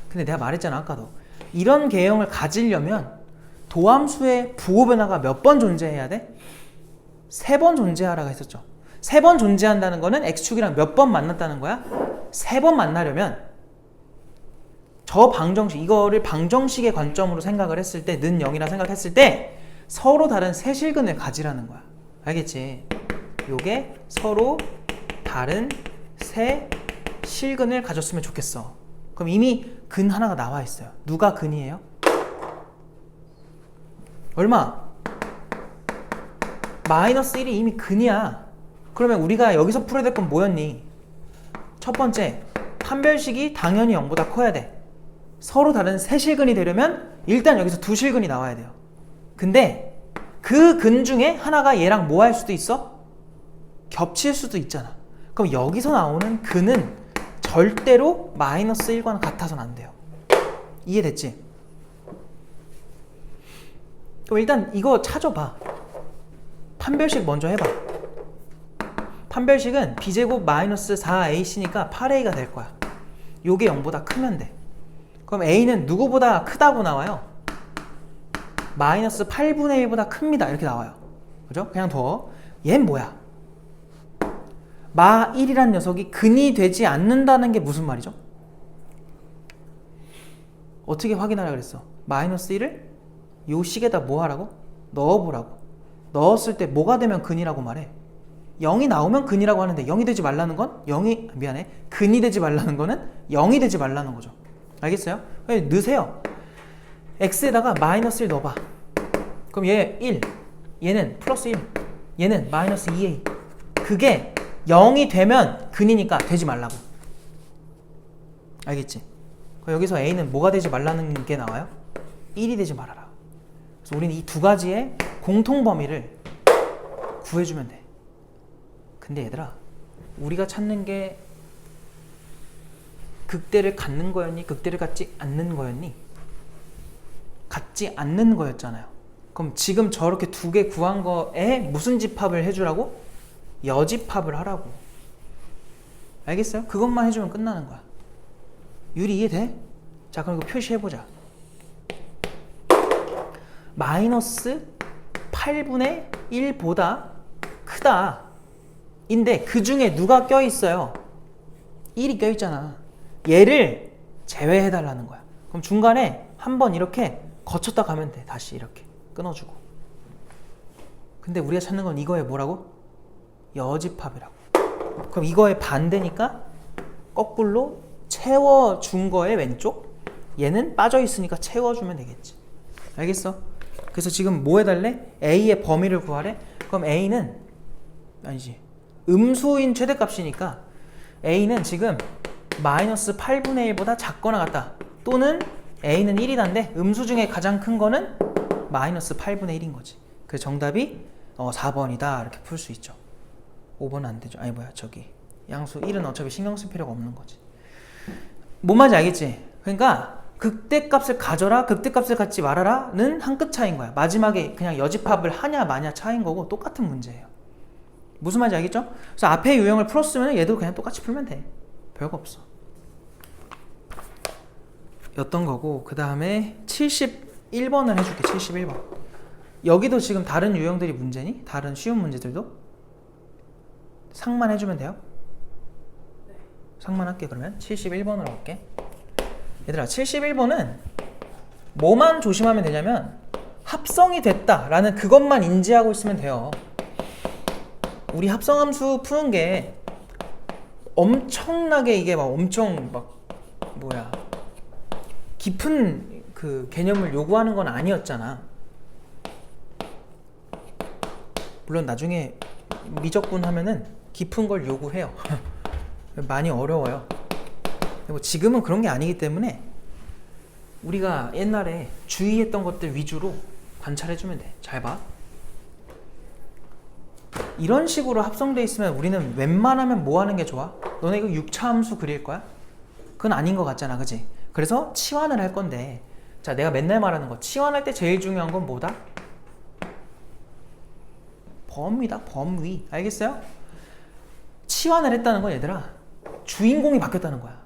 근데 내가 말했잖아, 아까도. 이런 개형을 가지려면 도함수의 부호 변화가 몇 번 존재해야 돼? 3번 존재하라고 했었죠. 3번 존재한다는 거는 x축이랑 몇 번 만났다는 거야? 3번 만나려면 저 방정식, 이거를 방정식의 관점으로 생각을 했을 때, 는 0이라 생각했을 때 서로 다른 세 실근을 가지라는 거야. 알겠지? 요게 서로 다른 세 실근을 가졌으면 좋겠어. 그럼 이미 근 하나가 나와 있어요. 누가 근이에요? 얼마? 마이너스 1이 이미 근이야. 그러면 우리가 여기서 풀어야 될 건 뭐였니? 첫 번째, 판별식이 당연히 0보다 커야 돼. 서로 다른 세 실근이 되려면 일단 여기서 두 실근이 나와야 돼요. 근데 그 근 중에 하나가 얘랑 뭐 할 수도 있어? 겹칠 수도 있잖아. 그럼 여기서 나오는 근은 절대로 마이너스 1과는 같아서는 안 돼요. 이해됐지? 그럼 일단 이거 찾아봐. 판별식 먼저 해봐. 판별식은 b제곱 마이너스 4ac니까 8a가 될 거야. 요게 0보다 크면 돼. 그럼 a는 누구보다 크다고 나와요? 마이너스 8분의 1보다 큽니다. 이렇게 나와요. 그죠? 그냥 둬. 얘는 뭐야? 마 1이란 녀석이 근이 되지 않는다는 게 무슨 말이죠? 어떻게 확인하라 그랬어? 마이너스 1을 요 식에다 뭐 하라고? 넣어보라고. 넣었을 때 뭐가 되면 근이라고 말해? 0이 나오면 근이라고 하는데 0이 되지 말라는 건 근이 되지 말라는 거는 0이 되지 말라는 거죠. 알겠어요? 넣으세요. x에다가 마이너스 1 넣어봐. 그럼 얘 1, 얘는 플러스 1, 얘는 마이너스 2a. 그게 0이 되면 근이니까 되지 말라고. 알겠지? 여기서 a는 뭐가 되지 말라는 게 나와요? 1이 되지 말아라. 그래서 우리는 이 두 가지의 공통 범위를 구해주면 돼. 근데 얘들아, 우리가 찾는 게 극대를 갖는 거였니? 극대를 갖지 않는 거였니? 갖지 않는 거였잖아요. 그럼 지금 저렇게 두 개 구한 거에 무슨 집합을 해주라고? 여집합을 하라고. 알겠어요? 그것만 해주면 끝나는 거야. 유리 이해돼? 자, 그럼 이거 표시해보자. 마이너스 8분의 1보다 크다 인데 그 중에 누가 껴있어요? 1이 껴있잖아. 얘를 제외해달라는 거야. 그럼 중간에 한번 이렇게 거쳤다 가면 돼. 다시 이렇게 끊어주고. 근데 우리가 찾는 건 이거에 뭐라고? 여집합이라고. 그럼 이거의 반대니까 거꾸로 채워준 거의 왼쪽, 얘는 빠져있으니까 채워주면 되겠지. 알겠어? 그래서 지금 뭐 해달래? a의 범위를 구하래? 그럼 a는 아니지, 음수인 최대값이니까 a는 지금 마이너스 8분의 1보다 작거나 같다, 또는 a는 1이다인데 음수 중에 가장 큰 거는 마이너스 8분의 1인 거지. 그래서 정답이 4번이다 이렇게 풀 수 있죠. 5번은 안 되죠. 아니 뭐야, 저기 양수 1은 어차피 신경 쓸 필요가 없는 거지. 뭔 말인지 알겠지? 그러니까 극대값을 가져라, 극대값을 갖지 말아라는 한 끗 차이인 거야. 마지막에 그냥 여집합을 하냐 마냐 차이인 거고 똑같은 문제예요. 무슨 말인지 알겠죠? 그래서 앞에 유형을 풀었으면 얘도 그냥 똑같이 풀면 돼. 별거 없어. 였던 거고, 그 다음에 71번을 해줄게. 71번. 여기도 지금 다른 유형들이 문제니? 다른 쉬운 문제들도? 상만 해주면 돼요? 상만 할게. 그러면 71번으로 할게. 얘들아, 71번은 뭐만 조심하면 되냐면 합성이 됐다라는 그것만 인지하고 있으면 돼요. 우리 합성함수 푸는 게 엄청나게 이게 막 엄청 막 뭐야 깊은 그 개념을 요구하는 건 아니었잖아. 물론 나중에 미적분 하면은 깊은 걸 요구해요. 많이 어려워요. 뭐 지금은 그런 게 아니기 때문에 우리가 옛날에 주의했던 것들 위주로 관찰해주면 돼. 잘 봐. 이런 식으로 합성돼 있으면 우리는 웬만하면 뭐 하는 게 좋아? 너네 이거 6차 함수 그릴 거야? 그건 아닌 것 같잖아, 그치? 그래서 치환을 할 건데, 자, 내가 맨날 말하는 거, 치환할 때 제일 중요한 건 뭐다? 범위다, 범위. 알겠어요? 치환을 했다는 건 얘들아, 주인공이 바뀌었다는 거야.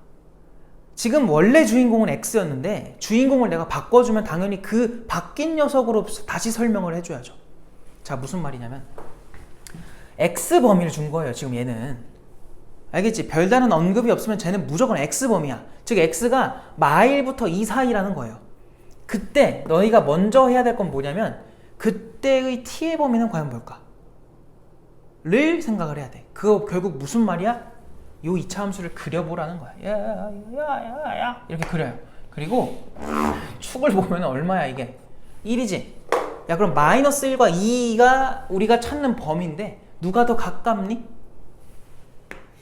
지금 원래 주인공은 X였는데 주인공을 내가 바꿔주면 당연히 그 바뀐 녀석으로 다시 설명을 해줘야죠. 자, 무슨 말이냐면 X 범위를 준 거예요. 지금 얘는. 알겠지? 별다른 언급이 없으면 쟤는 무조건 X 범위야. 즉 X가 마일부터 2 사이라는 거예요. 그때 너희가 먼저 해야 될 건 뭐냐면 그때의 T의 범위는 과연 뭘까? 를 생각을 해야 돼. 그거 결국 무슨 말이야? 요 2차 함수를 그려보라는 거야. 야 이렇게 그려요. 그리고 축을 보면 얼마야 이게? 1이지? 야, 그럼 마이너스 1과 2가 우리가 찾는 범위인데 누가 더 가깝니?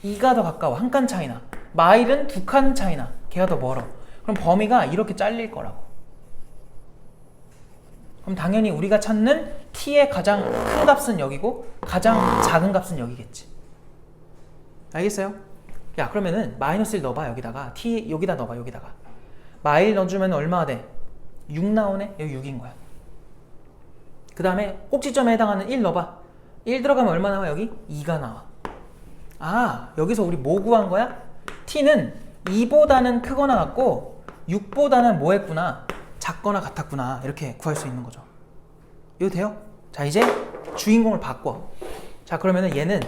2가 더 가까워. 한 칸 차이나. 마일은 2칸 차이나. 걔가 더 멀어. 그럼 범위가 이렇게 잘릴 거라고. 그럼 당연히 우리가 찾는 t의 가장 큰 값은 여기고 가장 작은 값은 여기겠지. 알겠어요? 야, 그러면은 마이너스 1 넣어봐. 여기다가 t 여기다 넣어봐. 여기다가 마일 넣어주면 얼마나 돼? 6 나오네? 여기 6인 거야. 그 다음에 꼭지점에 해당하는 1 넣어봐. 1 들어가면 얼마 나와? 여기 2가 나와. 아, 여기서 우리 뭐 구한 거야? t는 2보다는 크거나 같고 6보다는 뭐 했구나? 작거나 같았구나. 이렇게 구할 수 있는 거죠. 이거 돼요? 자, 이제 주인공을 바꿔. 자, 그러면은 얘는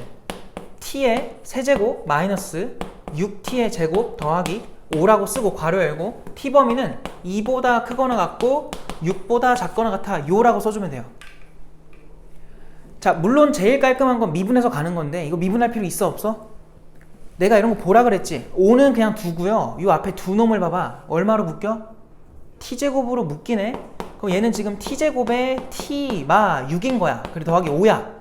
t의 세제곱 마이너스 6t의 제곱 더하기 5라고 쓰고 괄호 열고, t 범위는 2보다 크거나 같고 6보다 작거나 같아 요라고 써주면 돼요. 자, 물론 제일 깔끔한 건 미분해서 가는 건데 이거 미분할 필요 있어 없어? 내가 이런 거 보라 그랬지. 5는 그냥 두고요. 요 앞에 두 놈을 봐봐. 얼마로 묶여? t제곱으로 묶이네. 그럼 얘는 지금 t제곱에 t 마 6인 거야. 그리고 더하기 5야.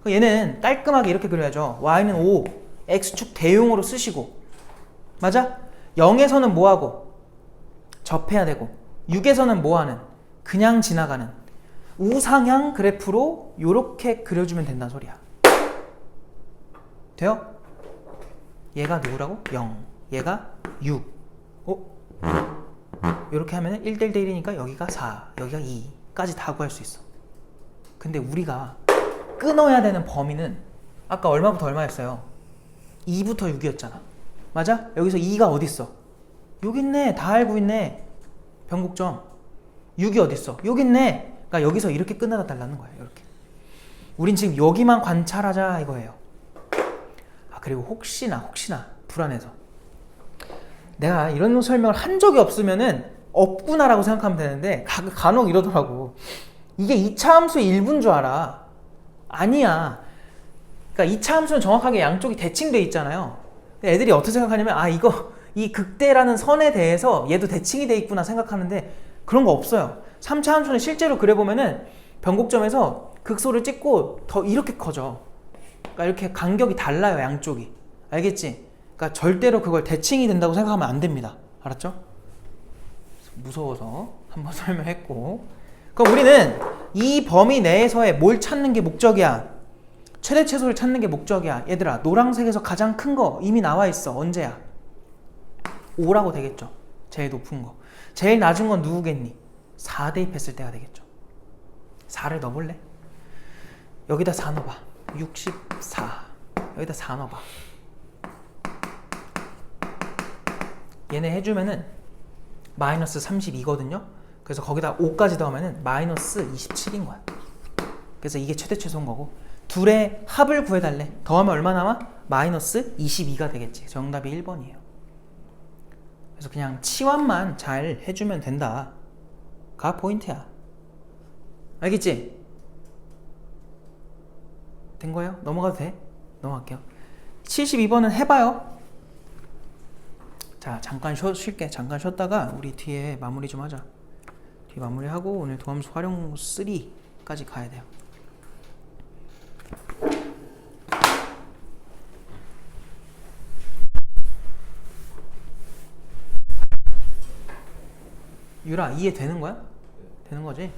그럼 얘는 깔끔하게 이렇게 그려야죠. y는 5, x축 대용으로 쓰시고. 맞아? 0에서는 뭐하고? 접해야 되고 6에서는 뭐하는? 그냥 지나가는 우상향 그래프로 요렇게 그려주면 된다는 소리야. 돼요? 얘가 누구라고? 0, 얘가 6. 요렇게 하면 1대1 대 1이니까 여기가 4, 여기가 2까지 다 구할 수 있어. 근데 우리가 끊어야 되는 범위는 아까 얼마부터 얼마였어요? 2부터 6이었잖아. 맞아? 여기서 2가 어딨어? 여기 있네. 다 알고 있네. 변곡점 6이 어딨어? 여기 있네. 그러니까 여기서 이렇게 끝나다 달라는 거예요. 이렇게. 우린 지금 여기만 관찰하자 이거예요. 그리고 혹시나 불안해서 내가 이런 설명을 한 적이 없으면은 없구나라고 생각하면 되는데 간혹 이러더라고. 이게 2차 함수의 일부인 줄 알아. 아니야. 그러니까 2차 함수는 정확하게 양쪽이 대칭돼 있잖아요. 애들이 어떻게 생각하냐면 이 극대라는 선에 대해서 얘도 대칭이 돼 있구나 생각하는데 그런 거 없어요. 3차 함수는 실제로 그려보면은 변곡점에서 극소를 찍고 더 이렇게 커져. 그러니까 이렇게 간격이 달라요, 양쪽이. 알겠지? 그러니까 절대로 그걸 대칭이 된다고 생각하면 안 됩니다. 알았죠? 무서워서 한번 설명했고. 그럼 우리는 이 범위 내에서의 뭘 찾는 게 목적이야? 최대 최소를 찾는 게 목적이야. 얘들아, 노란색에서 가장 큰 거 이미 나와 있어. 언제야? 5라고 되겠죠. 제일 높은 거. 제일 낮은 건 누구겠니? 4 대입했을 때가 되겠죠. 4를 넣어볼래? 여기다 4 넣어봐. 64. 여기다 4 넣어봐. 얘네 해주면은 마이너스 32거든요. 그래서 거기다 5까지 더하면은 마이너스 27인 거야. 그래서 이게 최대 최소인 거고 둘의 합을 구해달래. 더하면 얼마 나와? 마이너스 22가 되겠지. 정답이 1번이에요. 그래서 그냥 치환만 잘 해주면 된다. 가 포인트야. 알겠지? 된 거예요? 넘어가도 돼? 넘어갈게요. 72번은 해봐요. 자, 잠깐 쉴게. 잠깐 쉬었다가 우리 뒤에 마무리 좀 하자. 뒤에 마무리하고 오늘 도함수 활용 3까지 가야 돼요. 유라, 이해 되는 거야? 되는 거지?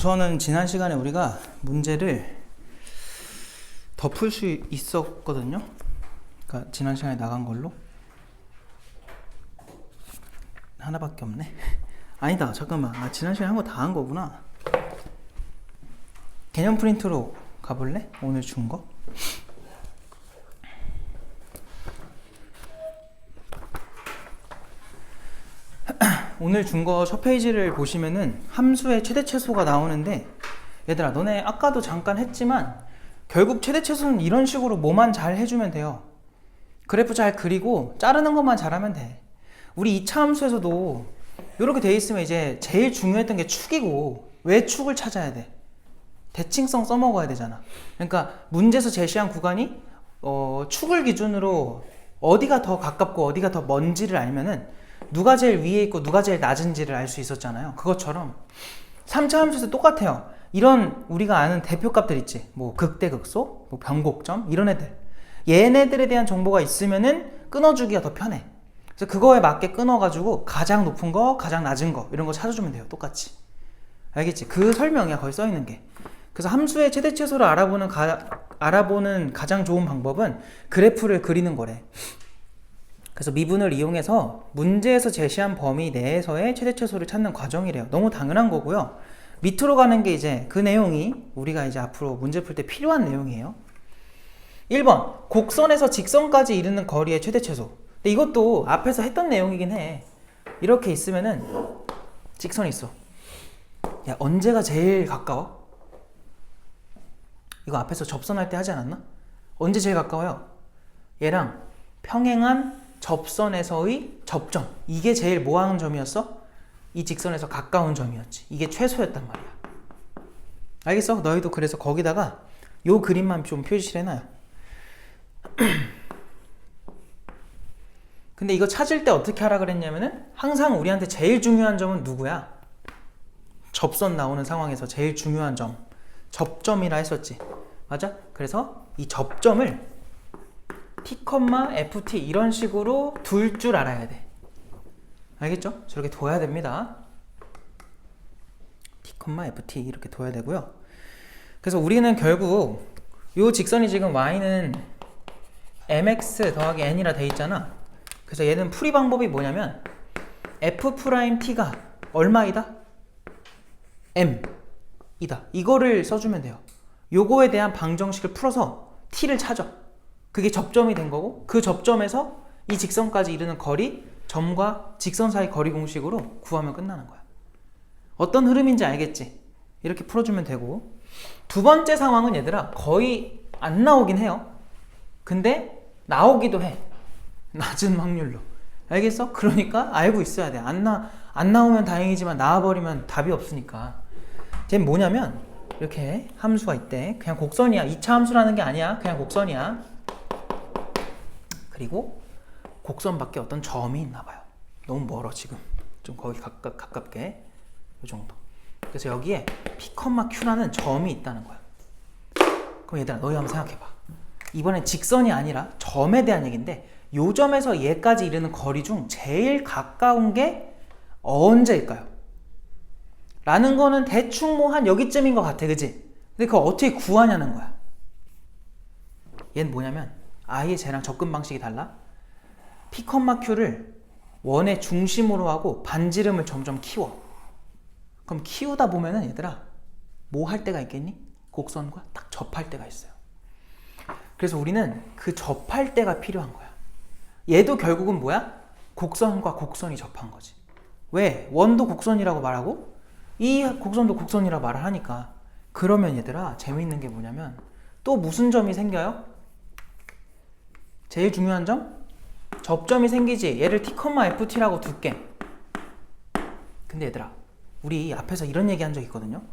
우선은 지난 시간에 우리가 문제를 더 풀 수 있었거든요. 그러니까 지난 시간에 나간 걸로 하나밖에 없네. 아니다, 잠깐만. 지난 시간에 한 거 다 한 거구나. 개념 프린트로 가볼래? 오늘 준 거. 오늘 준 거 첫 페이지를 보시면은 함수의 최대 최소가 나오는데, 얘들아 너네 아까도 잠깐 했지만 결국 최대 최소는 이런 식으로 뭐만 잘 해주면 돼요. 그래프 잘 그리고 자르는 것만 잘하면 돼. 우리 2차 함수에서도 이렇게 돼 있으면 이제 제일 중요했던 게 축이고, 왜 축을 찾아야 돼? 대칭성 써먹어야 되잖아. 그러니까 문제에서 제시한 구간이 축을 기준으로 어디가 더 가깝고 어디가 더 먼지를 알면은 누가 제일 위에 있고 누가 제일 낮은지를 알 수 있었잖아요. 그것처럼 3차 함수에서 똑같아요. 이런 우리가 아는 대표값들 있지, 뭐 극대극소, 뭐 변곡점, 이런 애들, 얘네들에 대한 정보가 있으면은 끊어주기가 더 편해. 그래서 그거에 맞게 끊어가지고 가장 높은 거, 가장 낮은 거 이런 거 찾아주면 돼요. 똑같이. 알겠지? 그 설명이야, 거기 써있는 게. 그래서 함수의 최대 최소를 알아보는 가장 좋은 방법은 그래프를 그리는 거래. 그래서 미분을 이용해서 문제에서 제시한 범위 내에서의 최대 최소를 찾는 과정이래요. 너무 당연한 거고요. 밑으로 가는 게 이제 그 내용이 우리가 이제 앞으로 문제 풀 때 필요한 내용이에요. 1번, 곡선에서 직선까지 이르는 거리의 최대 최소. 근데 이것도 앞에서 했던 내용이긴 해. 이렇게 있으면은 직선이 있어. 야, 언제가 제일 가까워? 이거 앞에서 접선할 때 하지 않았나? 언제 제일 가까워요? 얘랑 평행한 접선에서의 접점, 이게 제일 뭐 하는 점이었어? 이 직선에서 가까운 점이었지. 이게 최소였단 말이야. 알겠어? 너희도 그래서 거기다가 요 그림만 좀 표시를 해놔요. 근데 이거 찾을 때 어떻게 하라 그랬냐면은 항상 우리한테 제일 중요한 점은 누구야? 접선 나오는 상황에서 제일 중요한 점, 접점이라 했었지. 맞아? 그래서 이 접점을 t, ft 이런 식으로 둘 줄 알아야 돼. 알겠죠? 저렇게 둬야 됩니다. t, ft 이렇게 둬야 되고요. 그래서 우리는 결국 요 직선이 지금 y는 mx 더하기 n이라 돼 있잖아. 그래서 얘는 풀이 방법이 뭐냐면 f't가 얼마이다? m이다. 이거를 써주면 돼요. 요거에 대한 방정식을 풀어서 t를 찾아. 그게 접점이 된 거고, 그 접점에서 이 직선까지 이르는 거리, 점과 직선 사이 거리 공식으로 구하면 끝나는 거야. 어떤 흐름인지 알겠지? 이렇게 풀어주면 되고, 두 번째 상황은 얘들아 거의 안 나오긴 해요. 근데 나오기도 해. 낮은 확률로. 알겠어? 그러니까 알고 있어야 돼. 안 나오면 다행이지만 나와버리면 답이 없으니까. 쟤는 뭐냐면 이렇게 함수가 있대. 그냥 곡선이야. 2차 함수라는 게 아니야. 그냥 곡선이야. 그리고 곡선 밖에 어떤 점이 있나 봐요. 너무 멀어 지금. 좀 거기 가깝게 이 정도. 그래서 여기에 P, Q라는 점이 있다는 거야. 그럼 얘들아 너희 한번 생각해봐. 이번엔 직선이 아니라 점에 대한 얘기인데, 요 점에서 얘까지 이르는 거리 중 제일 가까운 게 언제일까요? 라는 거는 대충 뭐 한 여기쯤인 것 같아, 그치? 근데 그걸 어떻게 구하냐는 거야. 얘는 뭐냐면 아예 쟤랑 접근 방식이 달라. P, Q를 원의 중심으로 하고 반지름을 점점 키워. 그럼 키우다 보면은 얘들아 뭐 할 때가 있겠니? 곡선과 딱 접할 때가 있어요. 그래서 우리는 그 접할 때가 필요한 거야. 얘도 결국은 뭐야? 곡선과 곡선이 접한 거지. 왜? 원도 곡선이라고 말하고 이 곡선도 곡선이라고 말을 하니까. 그러면 얘들아 재미있는 게 뭐냐면 또 무슨 점이 생겨요? 제일 중요한 점? 접점이 생기지. 얘를 t, ft라고 둘게. 근데 얘들아 우리 앞에서 이런 얘기 한 적 있거든요.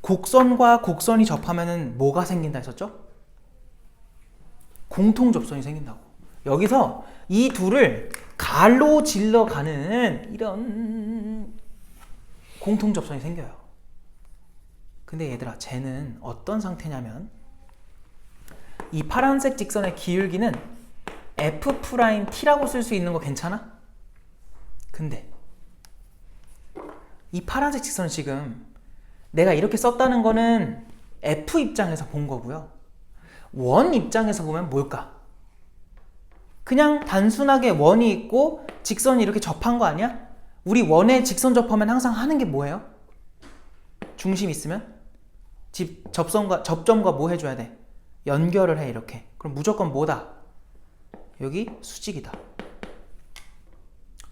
곡선과 곡선이 접하면은 뭐가 생긴다 했었죠? 공통접선이 생긴다고. 여기서 이 둘을 가로질러 가는 이런 공통접선이 생겨요. 근데 얘들아 쟤는 어떤 상태냐면 이 파란색 직선의 기울기는 F'T라고 쓸 수 있는 거 괜찮아? 근데 이 파란색 직선은 지금 내가 이렇게 썼다는 거는 F 입장에서 본 거고요. 원 입장에서 보면 뭘까? 그냥 단순하게 원이 있고 직선이 이렇게 접한 거 아니야? 우리 원에 직선 접하면 항상 하는 게 뭐예요? 중심 있으면 접점과 뭐 해줘야 돼? 연결을 해. 이렇게. 그럼 무조건 뭐다? 여기 수직이다.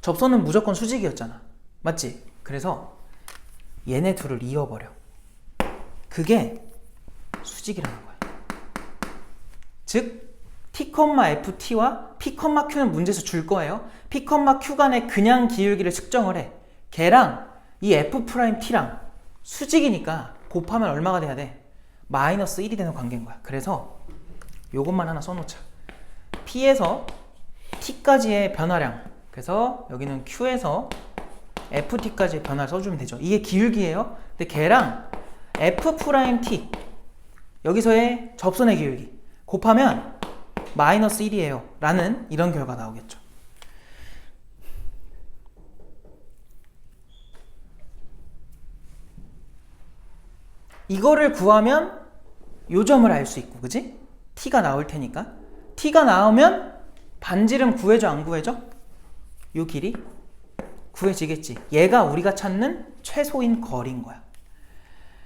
접선은 무조건 수직이었잖아. 맞지? 그래서 얘네 둘을 이어버려. 그게 수직이라는 거야. 즉 T,FT와 P,Q는 문제에서 줄 거예요. P,Q 간의 그냥 기울기를 측정을 해. 걔랑 이 F'T랑 수직이니까 곱하면 얼마가 돼야 돼? 마이너스 1이 되는 관계인 거야. 그래서 요것만 하나 써놓자. P에서 T까지의 변화량, 그래서 여기는 Q에서 FT까지의 변화를 써주면 되죠. 이게 기울기예요. 근데 걔랑 F'T 여기서의 접선의 기울기 곱하면 마이너스 1이에요 라는 이런 결과 나오겠죠. 이거를 구하면 요점을 알 수 있고, 그지? T가 나올 테니까. T가 나오면 반지름 구해줘, 안 구해줘? 요 길이 구해지겠지. 얘가 우리가 찾는 최소인 거리인 거야.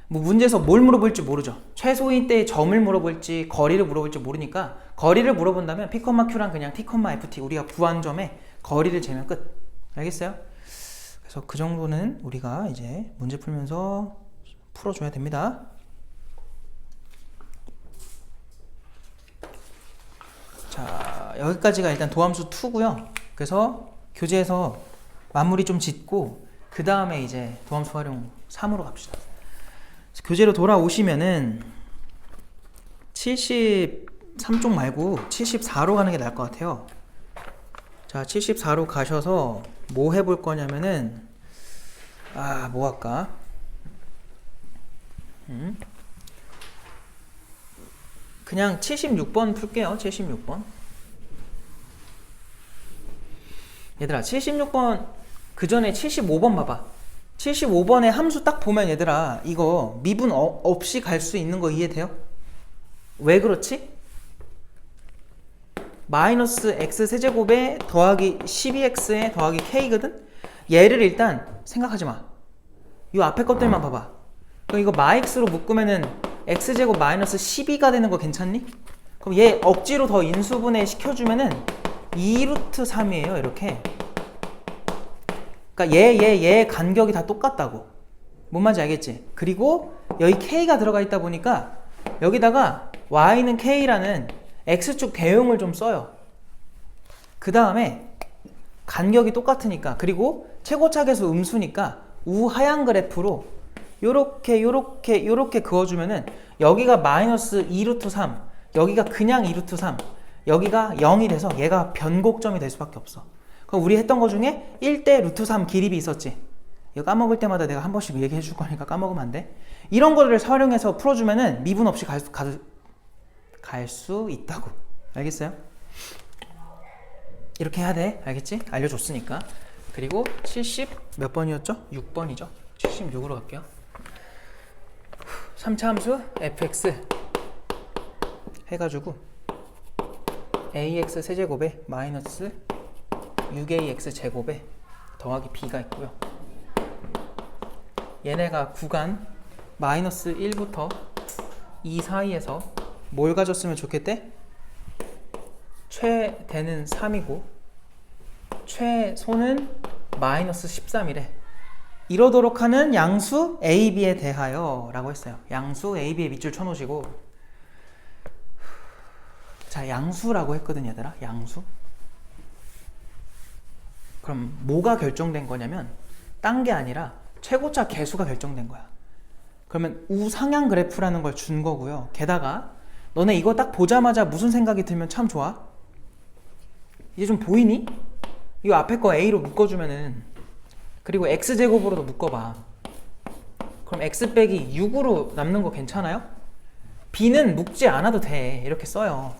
뭐 문제에서 뭘 물어볼지 모르죠. 최소인 때의 점을 물어볼지 거리를 물어볼지 모르니까 거리를 물어본다면 P,Q랑 그냥 T,FT 우리가 구한 점에 거리를 재면 끝. 알겠어요? 그래서 그 정도는 우리가 이제 문제 풀면서 풀어줘야 됩니다. 자, 여기까지가 일단 도함수 2고요. 그래서 교재에서 마무리 좀 짓고 그 다음에 이제 도함수 활용 3으로 갑시다. 교재로 돌아오시면은 73쪽 말고 74로 가는 게 나을 것 같아요. 자, 74로 가셔서 뭐 해볼 거냐면은 뭐 할까? 그냥 76번 풀게요. 76번. 얘들아 76번 그 전에 75번 봐봐. 75번에 함수 딱 보면 얘들아 이거 미분 없이 갈 수 있는 거 이해돼요? 왜 그렇지? 마이너스 x 세제곱에 더하기 12x에 더하기 k거든? 얘를 일단 생각하지 마. 이 앞에 것들만 봐봐. 그럼 이거 마x로 묶으면은 x제곱 마이너스 12가 되는 거 괜찮니? 그럼 얘 억지로 더 인수분해 시켜주면은 2루트 3이에요 이렇게. 그러니까 얘 간격이 다 똑같다고. 뭔 말인지 알겠지? 그리고 여기 k가 들어가 있다 보니까 여기다가 y는 k라는 x축 대용을 좀 써요. 그 다음에 간격이 똑같으니까, 그리고 최고차계수 음수니까 우하향 그래프로 요렇게 그어주면은 여기가 마이너스 2루트 3, 여기가 그냥 2루트 3, 여기가 0이 돼서 얘가 변곡점이 될 수밖에 없어. 그럼 우리 했던 거 중에 1대 루트 3 기립이 있었지. 이거 까먹을 때마다 내가 한 번씩 얘기해 줄 거니까 까먹으면 안 돼. 이런 거를 활용해서 풀어주면은 미분 없이 갈 수 있다고. 알겠어요? 이렇게 해야 돼. 알겠지? 알려줬으니까. 그리고 70 몇 번이었죠? 6번이죠. 76으로 갈게요. 3차 함수 fx 해가지고 ax 세제곱에 마이너스 6ax 제곱에 더하기 b가 있고요. 얘네가 구간 마이너스 1부터 2 사이에서 뭘 가졌으면 좋겠대? 최대는 3이고 최소는 마이너스 13이래. 이러도록 하는 양수 AB에 대하여 라고 했어요. 양수 AB에 밑줄 쳐놓으시고, 자, 양수라고 했거든 얘들아. 양수. 그럼 뭐가 결정된 거냐면 딴 게 아니라 최고차 계수가 결정된 거야. 그러면 우상향 그래프라는 걸 준 거고요. 게다가 너네 이거 딱 보자마자 무슨 생각이 들면 참 좋아? 이제 좀 보이니? 이 앞에 거 A로 묶어주면은, 그리고 X제곱으로도 묶어봐. 그럼 X 빼기 6으로 남는 거 괜찮아요? B는 묶지 않아도 돼. 이렇게 써요.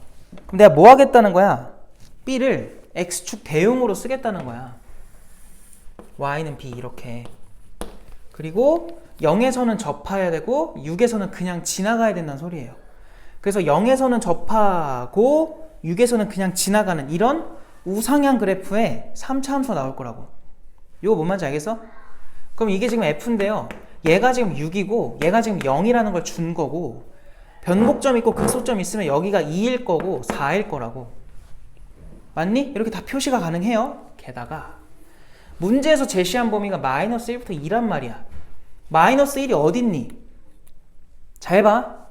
그럼 내가 뭐 하겠다는 거야? B를 X축 대용으로 쓰겠다는 거야. Y는 B 이렇게. 그리고 0에서는 접해야 되고 6에서는 그냥 지나가야 된다는 소리예요. 그래서 0에서는 접하고 6에서는 그냥 지나가는 이런 우상향 그래프에 3차 함수가 나올 거라고. 이거 뭔 말인지 알겠어? 그럼 이게 지금 F인데요. 얘가 지금 6이고 얘가 지금 0이라는 걸 준 거고 변곡점 있고 극소점 있으면 여기가 2일 거고 4일 거라고. 맞니? 이렇게 다 표시가 가능해요. 게다가 문제에서 제시한 범위가 마이너스 1부터 2란 말이야. 마이너스 1이 어딨니? 잘 봐.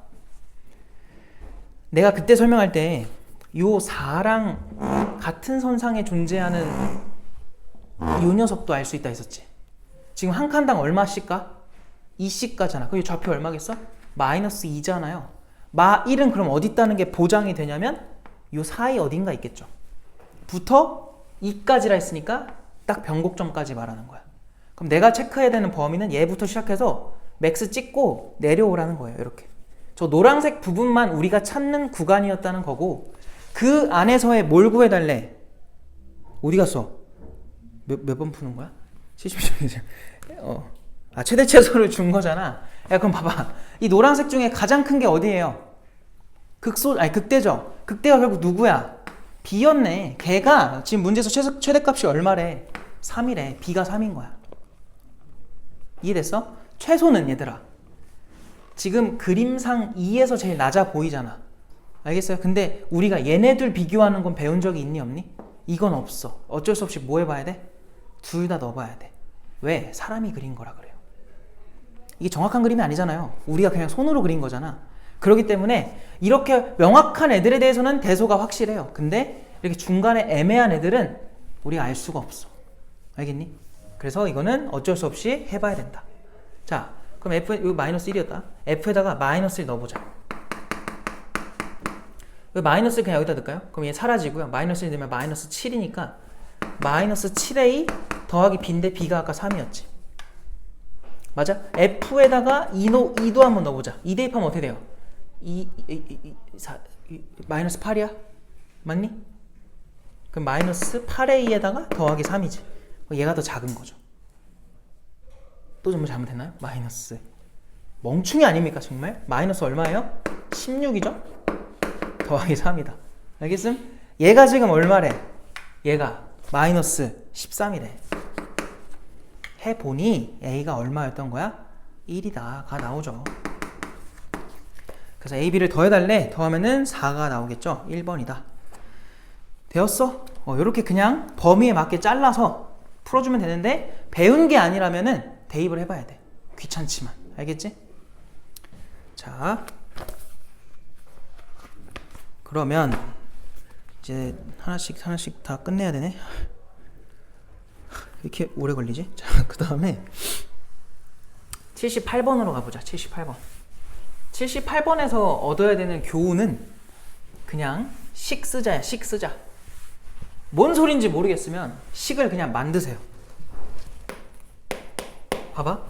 내가 그때 설명할 때 요 4랑 같은 선상에 존재하는 요 녀석도 알 수 있다 했었지. 지금 한 칸당 얼마씩 가? 2씩 가잖아. 그럼 좌표 얼마겠어? 마이너스 2잖아요. 마 1은 그럼 어디 있다는 게 보장이 되냐면 요 사이 어딘가 있겠죠. 부터 2까지라 했으니까 딱 변곡점까지 말하는 거야. 그럼 내가 체크해야 되는 범위는 얘부터 시작해서 맥스 찍고 내려오라는 거예요. 이렇게. 저 노란색 부분만 우리가 찾는 구간이었다는 거고 그 안에서의 뭘 구해달래? 어디 갔어? 몇 번 푸는 거야? 70점. 최대 최소를 준 거잖아. 야, 그럼 봐봐. 이 노란색 중에 가장 큰 게 어디예요? 극대죠. 극대가 결국 누구야? B였네. 걔가 지금 문제에서 최대값이 얼마래? 3이래. B가 3인 거야. 이해됐어? 최소는 얘들아. 지금 그림상 2에서 제일 낮아 보이잖아. 알겠어요? 근데 우리가 얘네들 비교하는 건 배운 적이 있니 없니? 이건 없어. 어쩔 수 없이 뭐 해봐야 돼? 둘 다 넣어봐야 돼. 왜? 사람이 그린 거라 그래요. 이게 정확한 그림이 아니잖아요. 우리가 그냥 손으로 그린 거잖아. 그렇기 때문에 이렇게 명확한 애들에 대해서는 대소가 확실해요. 근데 이렇게 중간에 애매한 애들은 우리가 알 수가 없어. 알겠니? 그래서 이거는 어쩔 수 없이 해봐야 된다. 자, 그럼 F, 이거 마이너스 1이었다. F에다가 마이너스를 넣어보자. 왜 마이너스를 그냥 여기다 넣을까요? 그럼 얘 사라지고요. 마이너스 1 넣으면 마이너스 7이니까 마이너스 7A 더하기 B인데 B가 아까 3이었지. 맞아? F에다가 2도 한번 넣어보자. 2 대입하면 어떻게 돼요? 마이너스 8이야? 맞니? 그럼 마이너스 8A에다가 더하기 3이지. 얘가 더 작은 거죠. 또 좀 잘못했나요? 마이너스. 멍충이 아닙니까 정말? 마이너스 얼마예요? 16이죠? 더하기 3이다. 알겠음? 얘가 지금 얼마래? 얘가 마이너스 13이래. 해보니 A가 얼마였던 거야? 1이다 가 나오죠. 그래서 A, B를 더해달래. 더하면은 4가 나오겠죠. 1번이다. 되었어? 이렇게 그냥 범위에 맞게 잘라서 풀어주면 되는데 배운 게 아니라면은 대입을 해봐야 돼. 귀찮지만. 알겠지? 자, 그러면 이제 하나씩 다 끝내야 되네. 이렇게 오래 걸리지? 자, 그 다음에 78번으로 가보자. 78번. 78번에서 얻어야 되는 교훈은 그냥 식 쓰자야. 식 쓰자. 뭔 소린지 모르겠으면 식을 그냥 만드세요. 봐봐.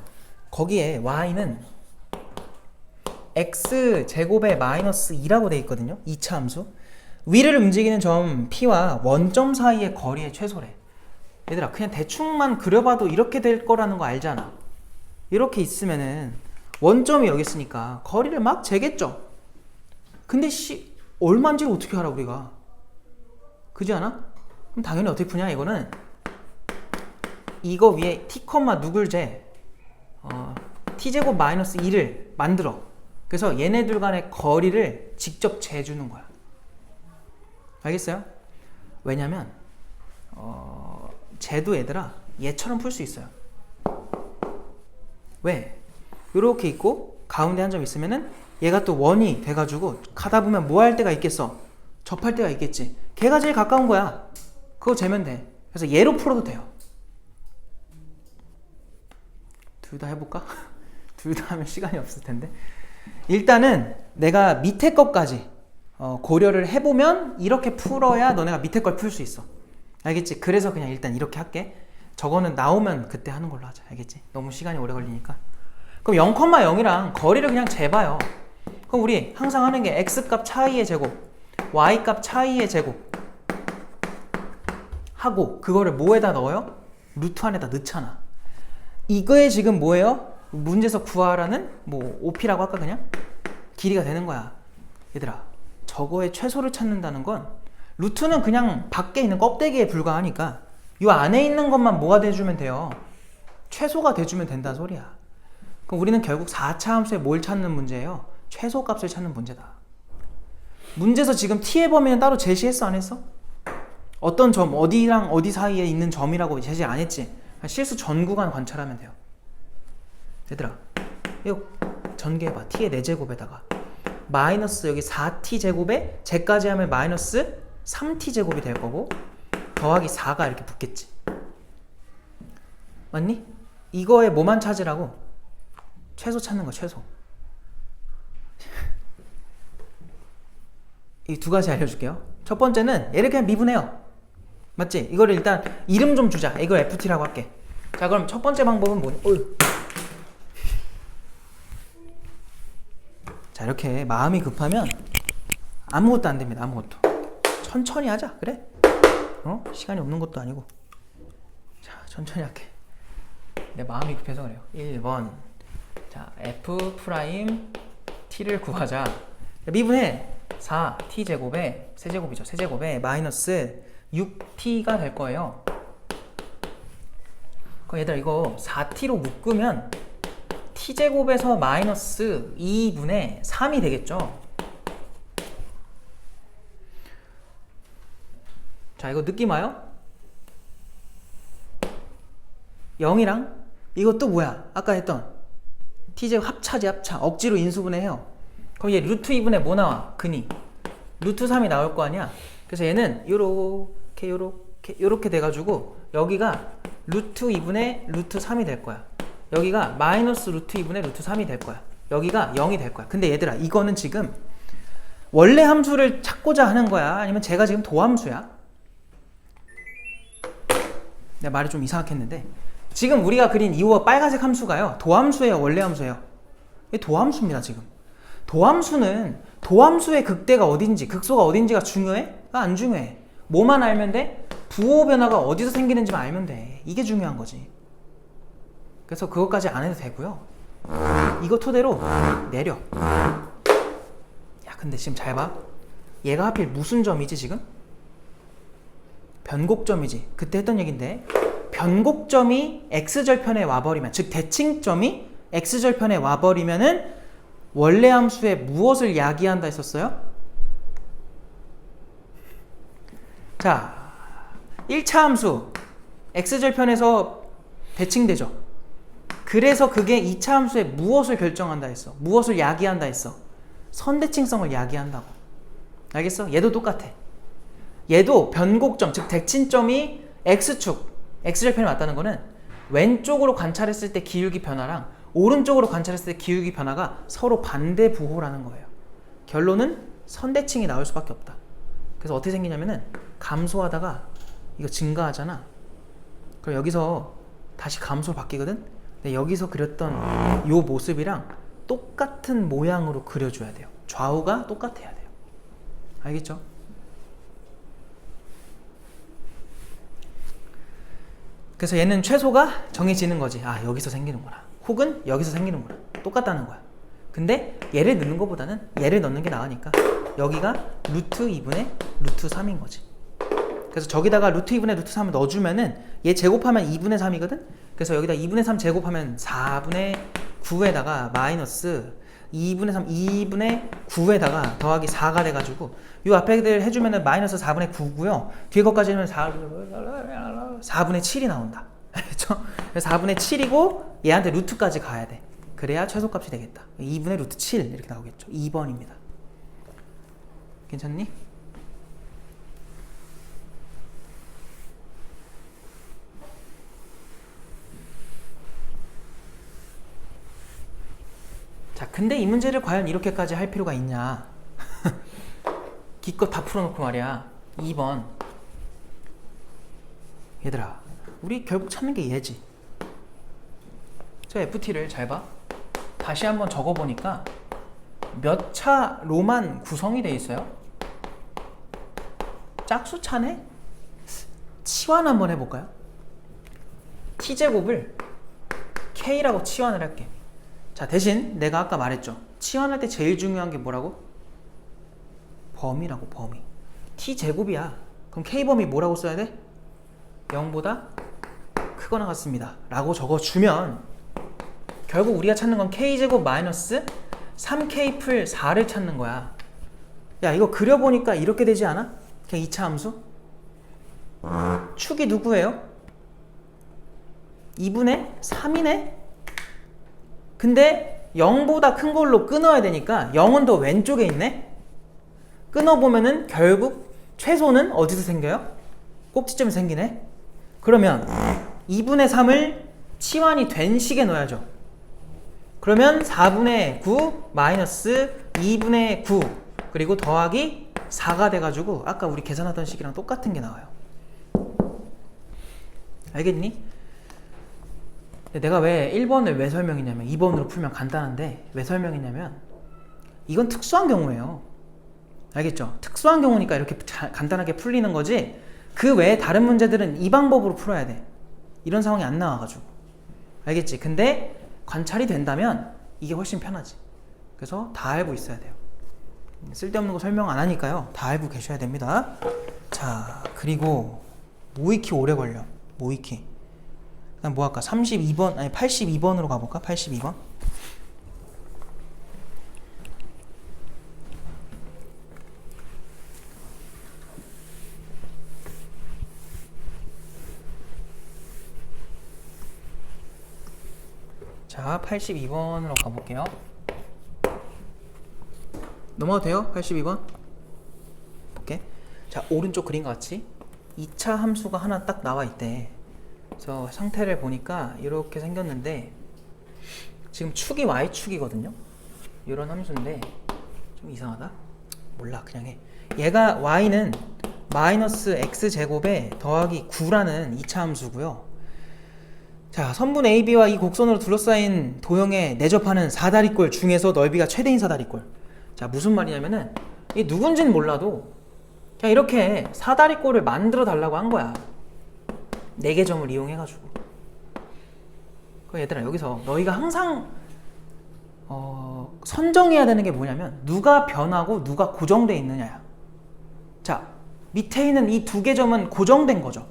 거기에 y는 x제곱에 마이너스 2라고 돼 있거든요. 2차 함수. 위를 움직이는 점 P와 원점 사이의 거리의 최소래. 얘들아 그냥 대충만 그려봐도 이렇게 될 거라는 거 알잖아. 이렇게 있으면은 원점이 여기 있으니까 거리를 막 재겠죠. 근데 얼마인지를 어떻게 알아 우리가? 그지 않아? 그럼 당연히 어떻게 푸냐 이거는 이거 위에 t, 누굴 재? t제곱 마이너스 2를 만들어. 그래서 얘네들 간의 거리를 직접 재주는 거야. 알겠어요? 왜냐면 쟤도 얘들아 얘처럼 풀 수 있어요. 왜? 이렇게 있고 가운데 한 점 있으면은 얘가 또 원이 돼가지고 가다 보면 뭐 할 때가 있겠어? 접할 때가 있겠지. 걔가 제일 가까운 거야. 그거 재면 돼. 그래서 얘로 풀어도 돼요. 둘 다 해볼까? 둘 다 하면 시간이 없을 텐데. 일단은 내가 밑에 것까지 고려를 해보면 이렇게 풀어야 너네가 밑에 걸 풀 수 있어. 알겠지? 그래서 그냥 일단 이렇게 할게. 저거는 나오면 그때 하는 걸로 하자. 알겠지? 너무 시간이 오래 걸리니까. 그럼 0,0이랑 거리를 그냥 재봐요. 그럼 우리 항상 하는 게 x값 차이의 제곱, y값 차이의 제곱 하고 그거를 뭐에다 넣어요? 루트 안에다 넣잖아. 이거에 지금 뭐예요? 문제에서 구하라는 뭐 OP라고 할까 그냥? 길이가 되는 거야. 얘들아, 저거의 최소를 찾는다는 건 루트는 그냥 밖에 있는 껍데기에 불과하니까 이 안에 있는 것만 뭐가 돼주면 돼요? 최소가 돼주면 된다는 소리야. 그럼 우리는 결국 4차 함수에 뭘 찾는 문제예요? 최소값을 찾는 문제다. 문제에서 지금 t의 범위는 따로 제시했어 안 했어? 어떤 점, 어디랑 어디 사이에 있는 점이라고 제시 안 했지? 실수 전 구간 관찰하면 돼요. 얘들아, 이거 전개해봐. t의 4제곱에다가 마이너스 여기 4t 제곱에 제까지 하면 마이너스 3t 제곱이 될 거고 더하기 4가 이렇게 붙겠지. 맞니? 이거에 뭐만 찾으라고? 최소 찾는 거, 최소. 이 두 가지 알려줄게요. 첫 번째는 얘를 그냥 미분해요. 맞지? 이거를 일단 이름 좀 주자. 이걸 FT라고 할게. 자, 그럼 첫 번째 방법은 뭐냐? 자, 이렇게 마음이 급하면 아무것도 안 됩니다. 아무것도. 천천히 하자. 그래? 시간이 없는 것도 아니고. 자, 천천히 할게. 내 마음이 급해서 그래요. 1번. 자, F 프라임 T를 구하자. 미분해. 4t 제곱에 세제곱이죠. 세제곱에 마이너스 6t가 될 거예요. 그럼 얘들아 이거 4t로 묶으면 t제곱에서 마이너스 2분의 3이 되겠죠. 자, 이거 느낌 와요? 0이랑 이것도 뭐야? 아까 했던 t제곱 합차지 합차. 억지로 인수분해해요. 그럼 얘 루트 2분의 뭐 나와? 근이 루트 3이 나올 거 아니야. 그래서 얘는 요렇게 돼가지고 여기가 루트 2분의 루트 3이 될 거야. 여기가 마이너스 루트 2분의 루트 3이 될 거야. 여기가 0이 될 거야. 근데 얘들아 이거는 지금 원래 함수를 찾고자 하는 거야? 아니면 제가 지금 도함수야? 내 말이 좀 이상하겠는데 지금 우리가 그린 이 빨간색 함수가요 도함수예요? 원래 함수예요? 이게 도함수입니다. 지금 도함수는 도함수의 극대가 어딘지 극소가 어딘지가 중요해? 안 중요해. 뭐만 알면 돼? 부호 변화가 어디서 생기는지만 알면 돼. 이게 중요한 거지. 그래서 그것까지 안 해도 되고요. 이거 토대로 내려. 야, 근데 지금 잘 봐. 얘가 하필 무슨 점이지 지금? 변곡점이지. 그때 했던 얘긴데 변곡점이 x절편에 와버리면, 즉 대칭점이 x절편에 와버리면은 원래 함수에 무엇을 야기한다 했었어요? 자, 1차 함수 x절편에서 대칭되죠. 그래서 그게 2차 함수에 무엇을 결정한다 했어? 무엇을 야기한다 했어? 선대칭성을 야기한다고. 알겠어? 얘도 똑같아. 얘도 변곡점, 즉 대칭점이 x축, x절편에 맞다는 거는 왼쪽으로 관찰했을 때 기울기 변화랑 오른쪽으로 관찰했을 때 기울기 변화가 서로 반대 부호라는 거예요. 결론은 선대칭이 나올 수밖에 없다. 그래서 어떻게 생기냐면은 감소하다가 이거 증가하잖아. 그럼 여기서 다시 감소 바뀌거든? 근데 여기서 그렸던 요 모습이랑 똑같은 모양으로 그려줘야 돼요. 좌우가 똑같아야 돼요. 알겠죠? 그래서 얘는 최소가 정해지는 거지. 아, 여기서 생기는구나. 혹은 여기서 생기는구나. 똑같다는 거야. 근데 얘를 넣는 것보다는 얘를 넣는 게 나으니까 여기가 루트 2분의 루트 3인 거지. 그래서 저기다가 루트 2분의 루트 3을 넣어주면은 얘 제곱하면 2분의 3이거든? 그래서 여기다 2분의 3 제곱하면 4분의 9에다가 마이너스 2분의 3, 2분의 9에다가 더하기 4가 돼가지고 요 앞에 애들 해주면은 마이너스 4분의 9고요. 뒤에 것까지 하면 4분의 7이 나온다. 알겠죠? 4분의 7이고 얘한테 루트까지 가야 돼. 그래야 최소값이 되겠다. 2분의 루트 7 이렇게 나오겠죠. 2번입니다. 괜찮니? 자, 근데 이 문제를 과연 이렇게까지 할 필요가 있냐? 기껏 다 풀어놓고 말이야. 2번. 얘들아, 우리 결국 찾는 게 얘지. 저 FT를 잘 봐. 다시 한번 적어보니까 몇 차로만 구성이 돼 있어요? 짝수차네? 치환 한번 해볼까요? t제곱을 k라고 치환을 할게. 자, 대신 내가 아까 말했죠. 치환할 때 제일 중요한 게 뭐라고? 범위라고, 범위. t제곱이야. 그럼 k범위 뭐라고 써야 돼? 0보다 크거나 같습니다 라고 적어주면 결국 우리가 찾는 건 k제곱 마이너스 3k 풀 4를 찾는 거야. 야, 이거 그려보니까 이렇게 되지 않아? 그냥 2차 함수? 축이 누구예요? 2분의 3이네? 근데 0보다 큰 걸로 끊어야 되니까 0은 더 왼쪽에 있네? 끊어보면은 결국 최소는 어디서 생겨요? 꼭지점이 생기네? 그러면 2분의 3을 치환이 된 식에 넣어야죠. 그러면 4분의 9 마이너스 2분의 9 그리고 더하기 4가 돼가지고 아까 우리 계산하던 식이랑 똑같은 게 나와요. 알겠니? 내가 왜 1번을 왜 설명했냐면 2번으로 풀면 간단한데 왜 설명했냐면 이건 특수한 경우예요. 알겠죠? 특수한 경우니까 이렇게 간단하게 풀리는 거지 그 외에 다른 문제들은 이 방법으로 풀어야 돼. 이런 상황이 안 나와가지고. 알겠지? 근데 관찰이 된다면 이게 훨씬 편하지. 그래서 다 알고 있어야 돼요. 쓸데없는 거 설명 안 하니까요. 다 알고 계셔야 됩니다. 자, 그리고 모의키 오래 걸려. 모의키. 그럼 뭐 할까? 32번, 아니 82번으로 가볼까? 82번. 자, 82번으로 가볼게요. 넘어가도 돼요? 82번? 볼게. 자, 오른쪽 그림과 같이 2차 함수가 하나 딱 나와 있대. 그래서 상태를 보니까 이렇게 생겼는데 지금 축이 y축이거든요. 이런 함수인데 좀 이상하다? 몰라, 그냥 해. 얘가 y는 마이너스 x제곱에 더하기 9라는 2차 함수고요. 자, 선분 AB와 이 곡선으로 둘러싸인 도형에 내접하는 사다리꼴 중에서 넓이가 최대인 사다리꼴. 자, 무슨 말이냐면은 이 누군지는 몰라도 그냥 이렇게 사다리꼴을 만들어 달라고 한 거야. 4개 점을 이용해가지고. 그럼 얘들아, 여기서 너희가 항상 선정해야 되는 게 뭐냐면 누가 변하고 누가 고정돼 있느냐야. 자, 밑에 있는 이 2개 점은 고정된 거죠.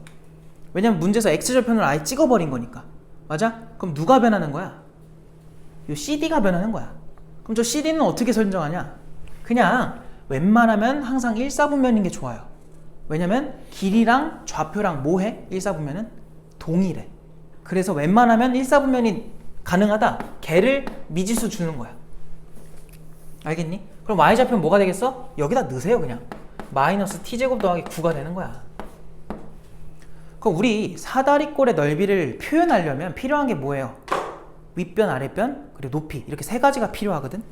왜냐면 문제에서 x절편을 아예 찍어버린 거니까. 맞아? 그럼 누가 변하는 거야? 요 CD가 변하는 거야. 그럼 저 CD는 어떻게 선정하냐? 그냥 웬만하면 항상 1사분면인 게 좋아요. 왜냐면 길이랑 좌표랑 뭐해? 1사분면은 동일해. 그래서 웬만하면 1사분면이 가능하다. 걔를 미지수 주는 거야. 알겠니? 그럼 y좌표는 뭐가 되겠어? 여기다 넣으세요 그냥. 마이너스 t제곱 더하기 9가 되는 거야. 그럼 우리 사다리꼴의 넓이를 표현하려면 필요한 게 뭐예요? 윗변, 아랫변, 그리고 높이. 이렇게 3가지가 필요하거든?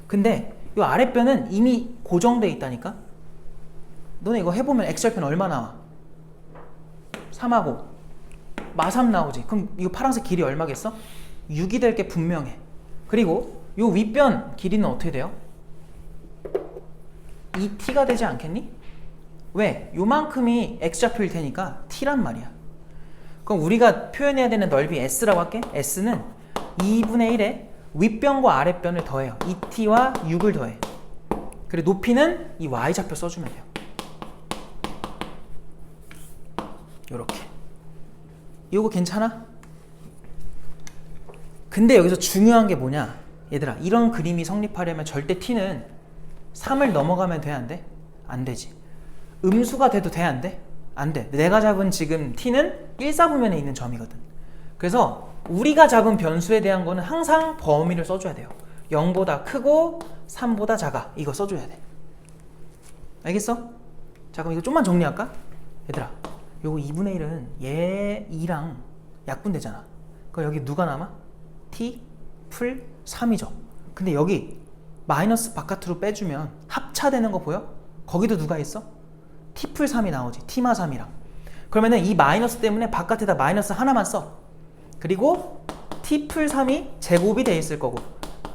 근데 이 아랫변은 이미 고정돼 있다니까? 너네 이거 해보면 x절편 얼마 나와? 3하고 마3 나오지. 그럼 이거 파란색 길이 얼마겠어? 6이 될 게 분명해. 그리고 이 윗변 길이는 어떻게 돼요? 2t가 되지 않겠니? 왜? 요만큼이 x좌표일 테니까 t란 말이야. 그럼 우리가 표현해야 되는 넓이 s라고 할게. s는 2분의 1에 윗변과 아랫변을 더해요. 2t와 6을 더해. 그리고 높이는 이 y좌표 써주면 돼요. 요렇게. 이거 괜찮아? 근데 여기서 중요한 게 뭐냐? 얘들아, 이런 그림이 성립하려면 절대 t는 3을 넘어가면 돼, 안 돼? 안 되지. 음수가 돼도 돼, 안 돼? 안 돼. 내가 잡은 지금 t는 1사분면에 있는 점이거든. 그래서 우리가 잡은 변수에 대한 거는 항상 범위를 써줘야 돼요. 0보다 크고 3보다 작아. 이거 써줘야 돼. 알겠어? 자, 그럼 이거 좀만 정리할까? 얘들아, 요거 2분의 1은 얘 2랑 약분되잖아. 그럼 여기 누가 남아? t 풀 3이죠. 근데 여기 마이너스 바깥으로 빼주면 합차되는 거 보여? 거기도 누가 있어? t 풀 3이 나오지. t마 3이랑. 그러면은 이 마이너스 때문에 바깥에다 마이너스 하나만 써. 그리고 t 풀 3이 제곱이 돼 있을 거고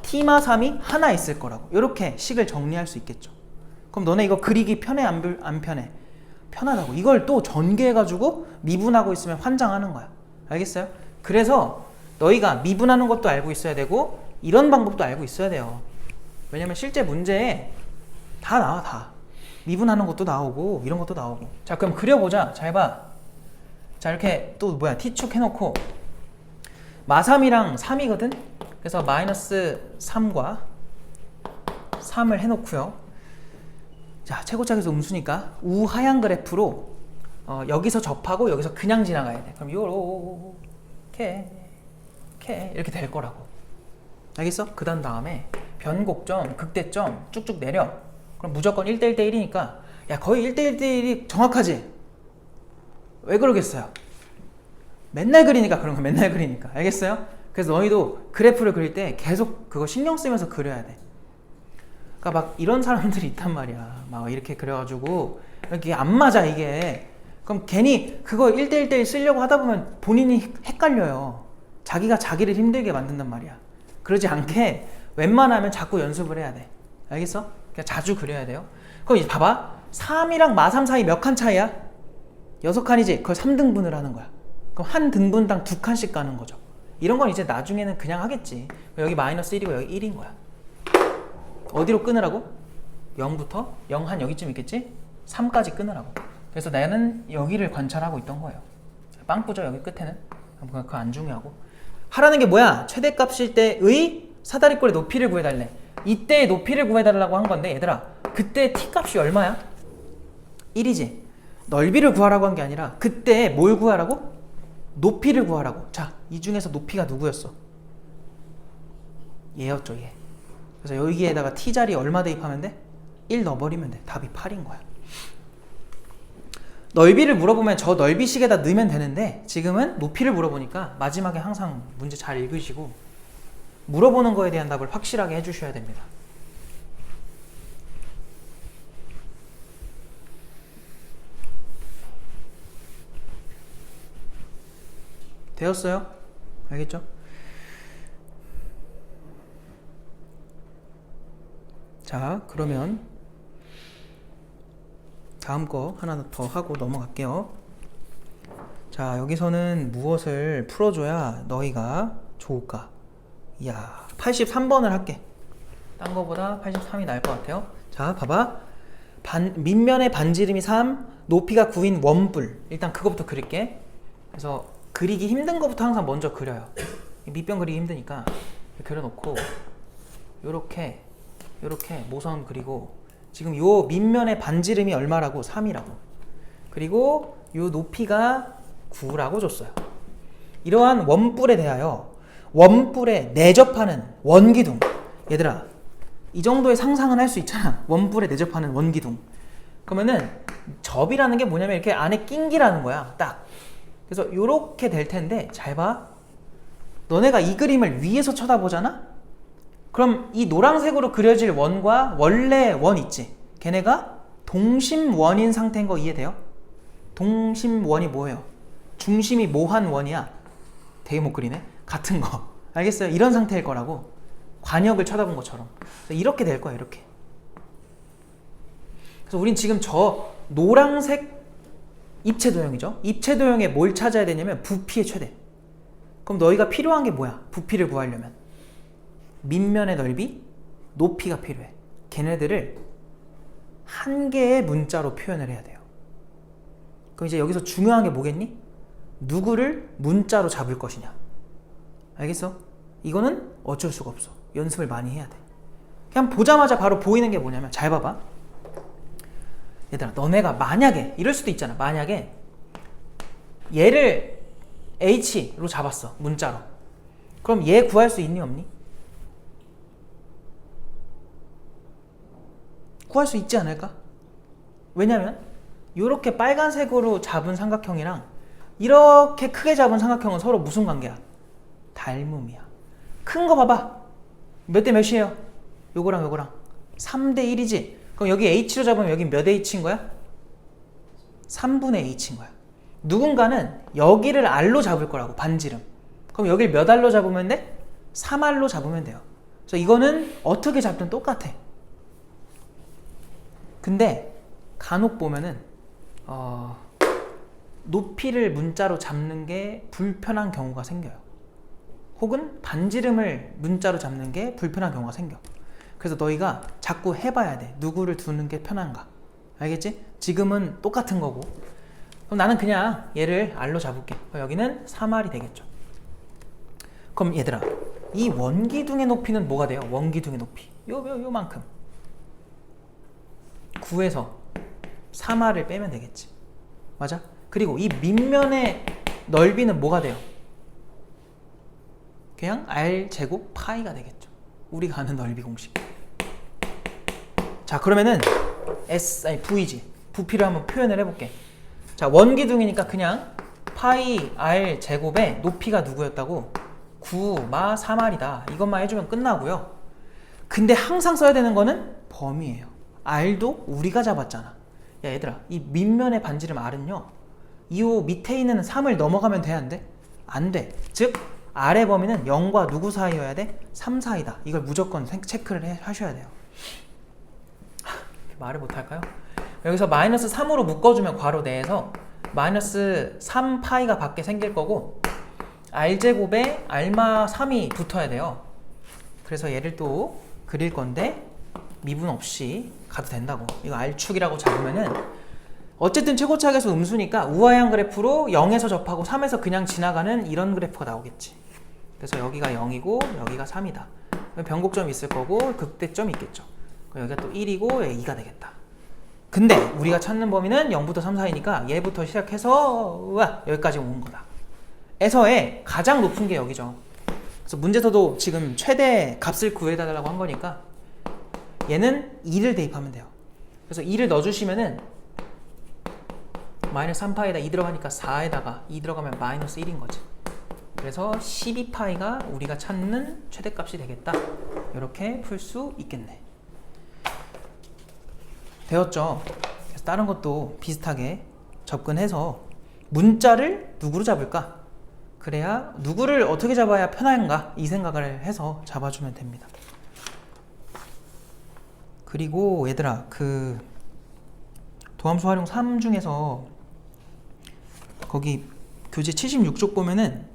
t마 3이 하나 있을 거라고. 이렇게 식을 정리할 수 있겠죠. 그럼 너네 이거 그리기 편해, 안 편해? 편하다고. 이걸 또 전개해가지고 미분하고 있으면 환장하는 거야. 알겠어요? 그래서 너희가 미분하는 것도 알고 있어야 되고 이런 방법도 알고 있어야 돼요. 왜냐면 실제 문제에 다 나와, 다. 미분하는 것도 나오고 이런 것도 나오고. 자, 그럼 그려보자. 잘 봐. 자, 이렇게 또 뭐야, t축 해놓고 마3이랑 3이거든? 그래서 마이너스 3과 3을 해놓고요. 자, 최고짝에서 음수니까 우하향 그래프로 여기서 접하고 여기서 그냥 지나가야 돼. 그럼 요렇게 이렇게 될 거라고. 알겠어? 그 다음에 변곡점, 극대점 쭉쭉 내려. 그럼 무조건 1대1 대 1이니까 야, 거의 1대1 대 1이 정확하지? 왜 그러겠어요? 맨날 그리니까 그런 거, 맨날 그리니까. 알겠어요? 그래서 너희도 그래프를 그릴 때 계속 그거 신경 쓰면서 그려야 돼. 그러니까 막 이런 사람들이 있단 말이야. 막 이렇게 그려가지고 이렇게 안 맞아, 이게. 그럼 괜히 그거 1대1 대 1 쓰려고 하다 보면 본인이 헷갈려요. 자기가 자기를 힘들게 만든단 말이야. 그러지 않게 웬만하면 자꾸 연습을 해야 돼. 알겠어? 그냥 자주 그려야 돼요. 그럼 이제 봐봐. 3이랑 마3 사이 몇 칸 차이야? 6칸이지? 그걸 3등분을 하는 거야. 그럼 한 등분당 2칸씩 가는 거죠. 이런 건 이제 나중에는 그냥 하겠지. 여기 마이너스 1이고 여기 1인 거야. 어디로 끊으라고? 0부터 0 한 여기쯤 있겠지? 3까지 끊으라고. 그래서 나는 여기를 관찰하고 있던 거예요. 빵꾸죠, 여기 끝에는. 그거 안 중요하고. 하라는 게 뭐야? 최대값일 때의 사다리꼴의 높이를 구해달래. 이때의 높이를 구해달라고 한 건데, 얘들아, 그때 t값이 얼마야? 1이지. 넓이를 구하라고 한 게 아니라 그때 뭘 구하라고? 높이를 구하라고. 자, 이 중에서 높이가 누구였어? 얘였죠, 얘. 그래서 여기에다가 t자리 얼마 대입하면 돼? 1 넣어버리면 돼. 답이 8인 거야. 넓이를 물어보면 저 넓이식에다 넣으면 되는데 지금은 높이를 물어보니까 마지막에 항상 문제 잘 읽으시고 물어보는 거에 대한 답을 확실하게 해주셔야 됩니다. 되었어요? 알겠죠? 자, 그러면 다음 거 하나 더 하고 넘어갈게요. 자, 여기서는 무엇을 풀어줘야 너희가 좋을까? 이야, 83번을 할게. 딴 거보다 83이 나을 것 같아요. 자, 봐봐. 밑면의 반지름이 3, 높이가 9인 원뿔. 일단 그거부터 그릴게. 그래서 그리기 힘든 거부터 항상 먼저 그려요. 밑변 그리기 힘드니까 그려놓고 요렇게 모선 그리고 지금 요 밑면의 반지름이 얼마라고? 3이라고. 그리고 요 높이가 9라고 줬어요. 이러한 원뿔에 대하여 원뿔에 내접하는 원기둥. 얘들아, 이 정도의 상상은 할 수 있잖아. 원뿔에 내접하는 원기둥. 그러면은 접이라는 게 뭐냐면 이렇게 안에 낀기라는 거야. 딱. 그래서 요렇게 될 텐데 잘 봐. 너네가 이 그림을 위에서 쳐다보잖아? 그럼 이 노란색으로 그려질 원과 원래 원 있지? 걔네가 동심원인 상태인 거 이해돼요? 동심원이 뭐예요? 중심이 뭐한 원이야? 되게 못 그리네? 같은 거. 알겠어요? 이런 상태일 거라고. 관역을 쳐다본 것처럼. 이렇게 될 거야, 이렇게. 그래서 우린 지금 저 노란색 입체도형이죠? 입체도형에 뭘 찾아야 되냐면 부피의 최대. 그럼 너희가 필요한 게 뭐야? 부피를 구하려면 밑면의 넓이, 높이가 필요해. 걔네들을 한 개의 문자로 표현을 해야 돼요. 그럼 이제 여기서 중요한 게 뭐겠니? 누구를 문자로 잡을 것이냐. 알겠어? 이거는 어쩔 수가 없어. 연습을 많이 해야 돼. 그냥 보자마자 바로 보이는 게 뭐냐면 잘 봐봐. 얘들아, 너네가 만약에 이럴 수도 있잖아. 만약에 얘를 h로 잡았어. 문자로. 그럼 얘 구할 수 있니 없니? 구할 수 있지 않을까? 왜냐면 이렇게 빨간색으로 잡은 삼각형이랑 이렇게 크게 잡은 삼각형은 서로 무슨 관계야? 닮음이야. 큰 거 봐봐. 몇 대 몇이에요? 요거랑 요거랑 3대 1이지? 그럼 여기 h로 잡으면 여기 몇 h인 거야? 3분의 h인 거야. 누군가는 여기를 r로 잡을 거라고, 반지름. 그럼 여기를 몇 r로 잡으면 돼? 3r로 잡으면 돼요. 그래서 이거는 어떻게 잡든 똑같아. 근데 간혹 보면은 높이를 문자로 잡는 게 불편한 경우가 생겨요. 혹은 반지름을 문자로 잡는 게 불편한 경우가 생겨. 그래서 너희가 자꾸 해봐야 돼. 누구를 두는 게 편한가. 알겠지? 지금은 똑같은 거고. 그럼 나는 그냥 얘를 R로 잡을게. 여기는 3R이 되겠죠. 그럼 얘들아, 이 원기둥의 높이는 뭐가 돼요? 원기둥의 높이 요만큼. 9에서 3R을 빼면 되겠지. 맞아? 그리고 이 밑면의 넓이는 뭐가 돼요? 그냥 R 제곱 파이가 되겠죠. 우리가 아는 넓이 공식. 자, 그러면은 V지. 부피를 한번 표현을 해볼게. 자, 원기둥이니까 그냥 파이 R 제곱의 높이가 누구였다고? 9 마 3R이다. 이것만 해주면 끝나고요. 근데 항상 써야 되는 거는 범위예요. R도 우리가 잡았잖아. 야, 얘들아, 이 밑면의 반지름 R은요, 이 밑에 있는 3을 넘어가면 돼, 안 돼? 안 돼. 즉 R의 범위는 0과 누구 사이여야 돼? 3 사이다. 이걸 무조건 체크를 하셔야 돼요. 말을 못할까요? 여기서 마이너스 3으로 묶어주면 괄호 내에서 마이너스 3파이가 밖에 생길 거고, R제곱에 R마 3이 붙어야 돼요. 그래서 얘를 또 그릴 건데 미분 없이 가도 된다고. 이거 R축이라고 잡으면은 어쨌든 최고차계수 음수니까 우하향 그래프로 0에서 접하고 3에서 그냥 지나가는 이런 그래프가 나오겠지. 그래서 여기가 0이고 여기가 3이다. 변곡점이 있을 거고 극대점이 있겠죠. 여기가 또 1이고 여기 2가 되겠다. 근데 우리가 찾는 범위는 0부터 3 사이니까 얘부터 시작해서 여기까지 온 거다. 에서의 가장 높은 게 여기죠. 그래서 문제에서도 지금 최대 값을 구해달라고 한 거니까 얘는 2를 대입하면 돼요. 그래서 2를 넣어주시면은 마이너스 3파이에다 2 들어가니까 4에다가 2 들어가면 마이너스 1인 거지. 그래서 12파이가 우리가 찾는 최대값이 되겠다. 이렇게 풀 수 있겠네. 되었죠? 그래서 다른 것도 비슷하게 접근해서 문자를 누구로 잡을까? 그래야 누구를 어떻게 잡아야 편한가? 이 생각을 해서 잡아주면 됩니다. 그리고 얘들아, 그 도함수 활용 3 중에서 거기 교재 76쪽 보면은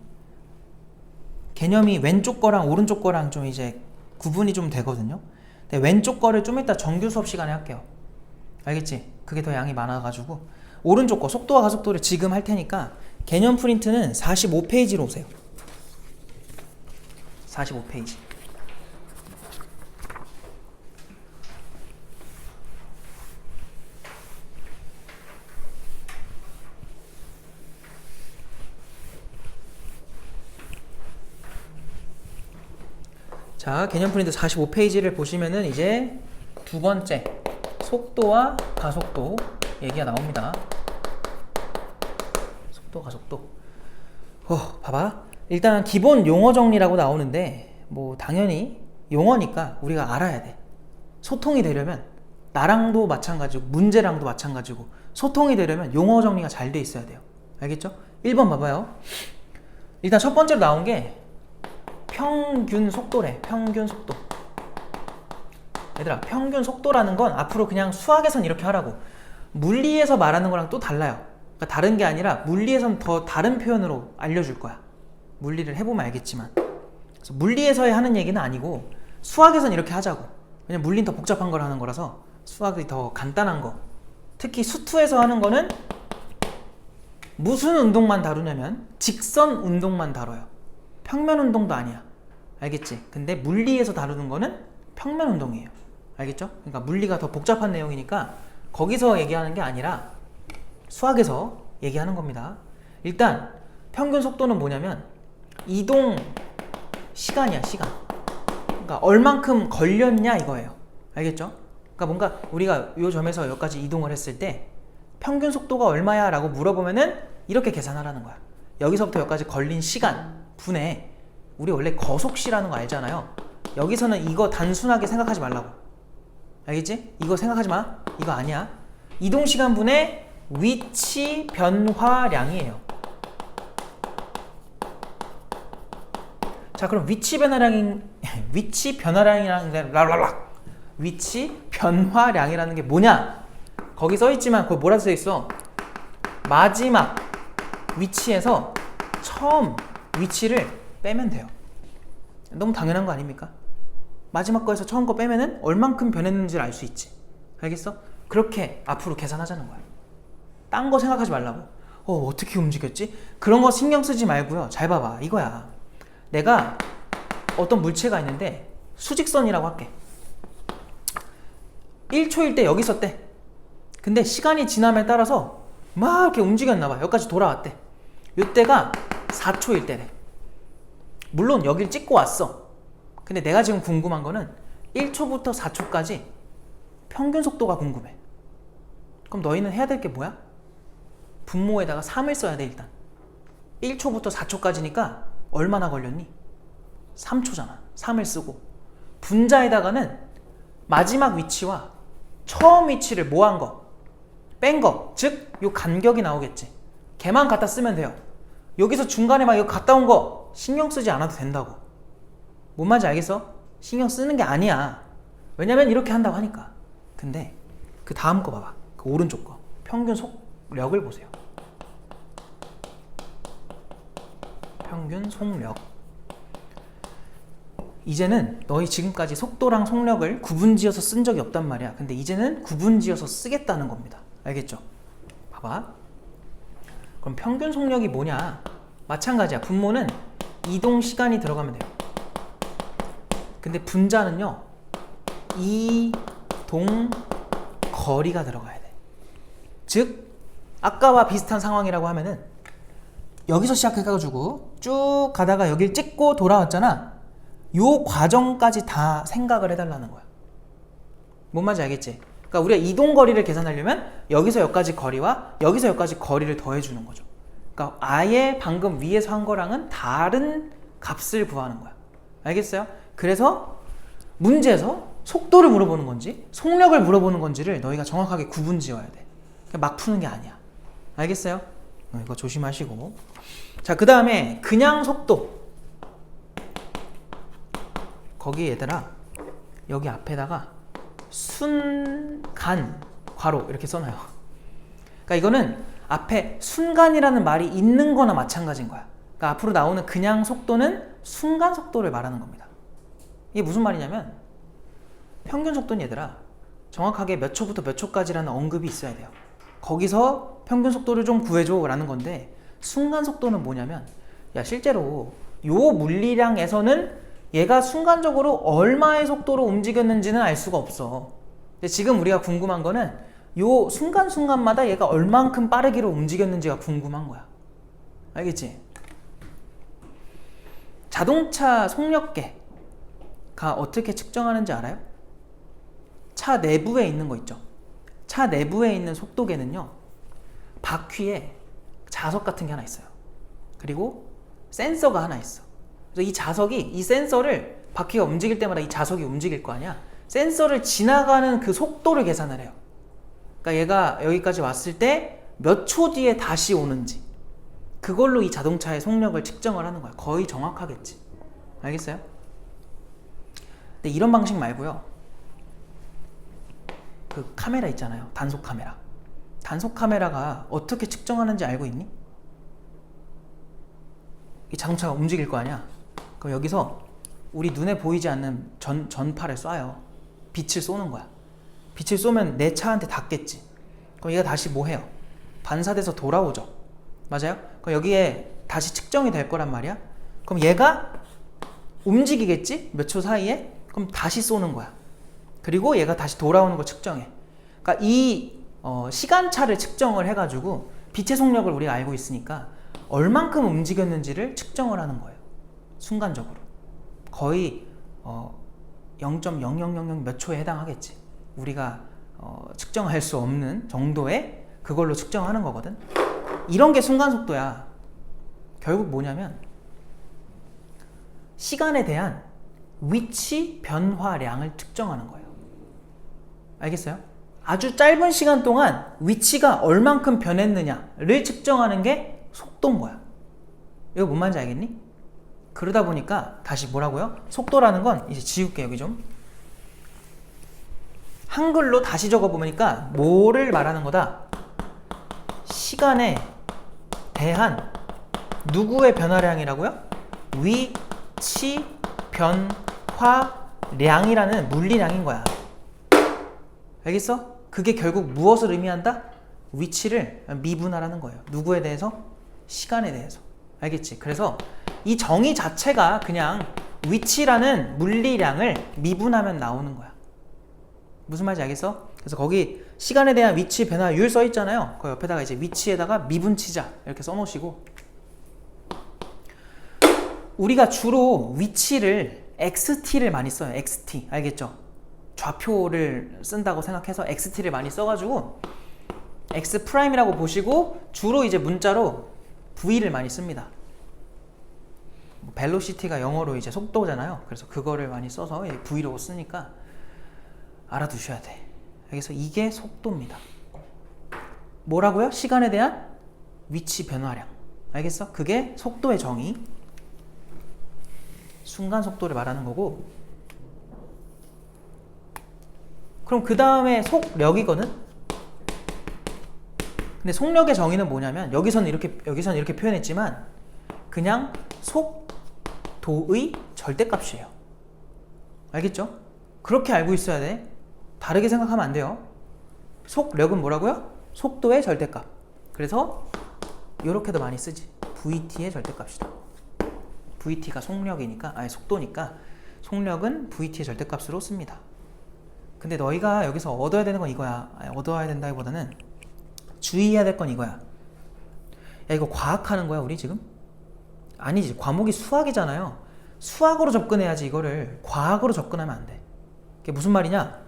개념이 왼쪽 거랑 오른쪽 거랑 좀 이제 구분이 좀 되거든요. 근데 왼쪽 거를 좀 이따 정규 수업 시간에 할게요. 알겠지? 그게 더 양이 많아가지고 오른쪽 거 속도와 가속도를 지금 할 테니까 개념 프린트는 45페이지로 오세요. 45페이지. 자, 개념 프린트 45페이지를 보시면은 이제 두 번째 속도와 가속도 얘기가 나옵니다. 속도, 가속도. 봐봐. 일단 기본 용어 정리라고 나오는데 뭐 당연히 용어니까 우리가 알아야 돼. 소통이 되려면 나랑도 마찬가지고 문제랑도 마찬가지고 소통이 되려면 용어 정리가 잘 돼 있어야 돼요. 알겠죠? 1번 봐봐요. 일단 첫 번째로 나온 게 평균 속도래. 평균 속도. 얘들아, 평균 속도라는 건 앞으로 그냥 수학에선 이렇게 하라고. 물리에서 말하는 거랑 또 달라요. 그러니까 다른 게 아니라 물리에선 더 다른 표현으로 알려줄 거야. 물리를 해보면 알겠지만. 그래서 물리에서의 하는 얘기는 아니고 수학에선 이렇게 하자고. 왜냐면 물리는 더 복잡한 걸 하는 거라서 수학이 더 간단한 거. 특히 수투에서 하는 거는 무슨 운동만 다루냐면 직선 운동만 다뤄요. 평면 운동도 아니야. 알겠지? 근데 물리에서 다루는 거는 평면 운동이에요. 알겠죠? 그러니까 물리가 더 복잡한 내용이니까 거기서 얘기하는 게 아니라 수학에서 얘기하는 겁니다. 일단 평균 속도는 뭐냐면 이동 시간이야, 시간. 그러니까 얼만큼 걸렸냐 이거예요. 알겠죠? 그러니까 뭔가 우리가 이 점에서 여기까지 이동을 했을 때 평균 속도가 얼마야? 라고 물어보면은 이렇게 계산하라는 거야. 여기서부터 여기까지 걸린 시간 분에 우리 원래 거속시라는 거 알잖아요. 여기서는 이거 단순하게 생각하지 말라고. 알겠지? 이거 생각하지 마. 이거 아니야. 이동시간 분의 위치 변화량이에요. 자, 그럼 위치 변화량이라는 게 뭐냐? 거기 써있지만 그거 뭐라 써있어? 마지막 위치에서 처음 위치를 빼면 돼요. 너무 당연한 거 아닙니까? 마지막 거에서 처음 거 빼면은 얼만큼 변했는지를 알 수 있지. 알겠어? 그렇게 앞으로 계산하자는 거야. 딴 거 생각하지 말라고. 어떻게 움직였지? 그런 거 신경 쓰지 말고요. 잘 봐봐. 이거야. 내가 어떤 물체가 있는데 수직선이라고 할게. 1초일 때 여기 있었대. 근데 시간이 지남에 따라서 막 이렇게 움직였나 봐. 여기까지 돌아왔대. 이때가 4초일 때래. 물론 여길 찍고 왔어. 근데 내가 지금 궁금한 거는 1초부터 4초까지 평균 속도가 궁금해. 그럼 너희는 해야 될 게 뭐야? 분모에다가 3을 써야 돼. 일단 1초부터 4초까지니까 얼마나 걸렸니? 3초잖아. 3을 쓰고 분자에다가는 마지막 위치와 처음 위치를 뭐한 거? 뺀 거. 즉 요 간격이 나오겠지. 걔만 갖다 쓰면 돼요. 여기서 중간에 막 이거 갔다 온 거 신경 쓰지 않아도 된다고. 뭔 말인지 알겠어? 신경 쓰는 게 아니야. 왜냐면 이렇게 한다고 하니까. 근데 그 다음 거 봐봐. 그 오른쪽 거. 평균 속력을 보세요. 평균 속력. 이제는 너희 지금까지 속도랑 속력을 구분지어서 쓴 적이 없단 말이야. 근데 이제는 구분지어서 쓰겠다는 겁니다. 알겠죠? 봐봐. 그럼 평균 속력이 뭐냐? 마찬가지야. 분모는 이동 시간이 들어가면 돼요. 근데 분자는요, 이동 거리가 들어가야 돼. 즉 아까와 비슷한 상황이라고 하면은 여기서 시작해가지고 쭉 가다가 여길 찍고 돌아왔잖아. 요 과정까지 다 생각을 해달라는 거야. 뭔 말인지 알겠지? 그러니까 우리가 이동 거리를 계산하려면 여기서 여기까지 거리와 여기서 여기까지 거리를 더해주는 거죠. 그러니까 아예 방금 위에서 한 거랑은 다른 값을 구하는 거야. 알겠어요? 그래서 문제에서 속도를 물어보는 건지 속력을 물어보는 건지를 너희가 정확하게 구분 지어야 돼. 막 푸는 게 아니야. 알겠어요? 이거 조심하시고. 자, 그 다음에 그냥 속도. 거기 얘들아, 여기 앞에다가 순간 괄호 이렇게 써놔요. 그러니까 이거는 앞에 순간이라는 말이 있는 거나 마찬가지인 거야. 그러니까 앞으로 나오는 그냥 속도는 순간 속도를 말하는 겁니다. 이게 무슨 말이냐면 평균 속도는 얘들아 정확하게 몇 초부터 몇 초까지라는 언급이 있어야 돼요. 거기서 평균 속도를 좀 구해줘 라는 건데, 순간 속도는 뭐냐면 야 실제로 요 물리량에서는 얘가 순간적으로 얼마의 속도로 움직였는지는 알 수가 없어. 근데 지금 우리가 궁금한 거는 요 순간순간마다 얘가 얼만큼 빠르기로 움직였는지가 궁금한 거야. 알겠지? 자동차 속력계가 어떻게 측정하는지 알아요? 차 내부에 있는 거 있죠? 차 내부에 있는 속도계는요, 바퀴에 자석 같은 게 하나 있어요. 그리고 센서가 하나 있어. 그래서 이 자석이, 이 센서를 바퀴가 움직일 때마다 이 자석이 움직일 거 아니야? 센서를 지나가는 그 속도를 계산을 해요. 그러니까 얘가 여기까지 왔을 때 몇 초 뒤에 다시 오는지, 그걸로 이 자동차의 속력을 측정을 하는 거야. 거의 정확하겠지. 알겠어요? 근데 이런 방식 말고요, 그 카메라 있잖아요. 단속 카메라. 단속 카메라가 어떻게 측정하는지 알고 있니? 이 자동차가 움직일 거 아니야? 그럼 여기서 우리 눈에 보이지 않는 전파를 쏴요. 빛을 쏘는 거야. 빛을 쏘면 내 차한테 닿겠지. 그럼 얘가 다시 뭐 해요? 반사돼서 돌아오죠. 맞아요? 그럼 여기에 다시 측정이 될 거란 말이야. 그럼 얘가 움직이겠지? 몇 초 사이에? 그럼 다시 쏘는 거야. 그리고 얘가 다시 돌아오는 걸 측정해. 그러니까 이 시간차를 측정을 해가지고 빛의 속력을 우리가 알고 있으니까 얼만큼 움직였는지를 측정을 하는 거예요. 순간적으로. 거의 0.0000 몇 초에 해당하겠지. 우리가 측정할 수 없는 정도의 그걸로 측정하는 거거든. 이런 게 순간속도야. 결국 뭐냐면 시간에 대한 위치 변화량을 측정하는 거예요. 알겠어요? 아주 짧은 시간 동안 위치가 얼만큼 변했느냐를 측정하는 게 속도인 거야. 이거 뭔 말인지 알겠니? 그러다 보니까 다시 뭐라고요? 속도라는 건 이제 지울게. 여기 좀 한글로 다시 적어보니까 뭐를 말하는 거다? 시간에 대한 누구의 변화량이라고요? 위치 변화량이라는 물리량인 거야. 알겠어? 그게 결국 무엇을 의미한다? 위치를 미분하라는 거예요. 누구에 대해서? 시간에 대해서. 알겠지? 그래서 이 정의 자체가 그냥 위치라는 물리량을 미분하면 나오는 거야. 무슨 말인지 알겠어? 그래서 거기 시간에 대한 위치 변화율 써 있잖아요. 그 옆에다가 이제 위치에다가 미분치자 이렇게 써 놓으시고, 우리가 주로 위치를 XT를 많이 써요. XT. 알겠죠? 좌표를 쓴다고 생각해서 XT를 많이 써가지고 X 프라임이라고 보시고 주로 이제 문자로 V를 많이 씁니다. 벨로시티가 영어로 이제 속도잖아요. 그래서 그거를 많이 써서 V로 쓰니까 알아두셔야 돼. 그래서 이게 속도입니다. 뭐라고요? 시간에 대한 위치 변화량. 알겠어? 그게 속도의 정의. 순간 속도를 말하는 거고, 그럼 그 다음에 속력이거든? 근데 속력의 정의는 뭐냐면 여기서는 이렇게 표현했지만 그냥 속도의 절대값이에요. 알겠죠? 그렇게 알고 있어야 돼. 다르게 생각하면 안 돼요. 속력은 뭐라고요? 속도의 절대값. 그래서 이렇게도 많이 쓰지. VT의 절대값이다. VT가 속도니까 속력은 VT의 절대값으로 씁니다. 근데 너희가 여기서 얻어야 되는 건 이거야. 얻어야 된다기보다는 주의해야 될 건 이거야. 야, 이거 과학하는 거야 우리 지금? 아니지. 과목이 수학이잖아요. 수학으로 접근해야지. 이거를 과학으로 접근하면 안 돼. 그게 무슨 말이냐?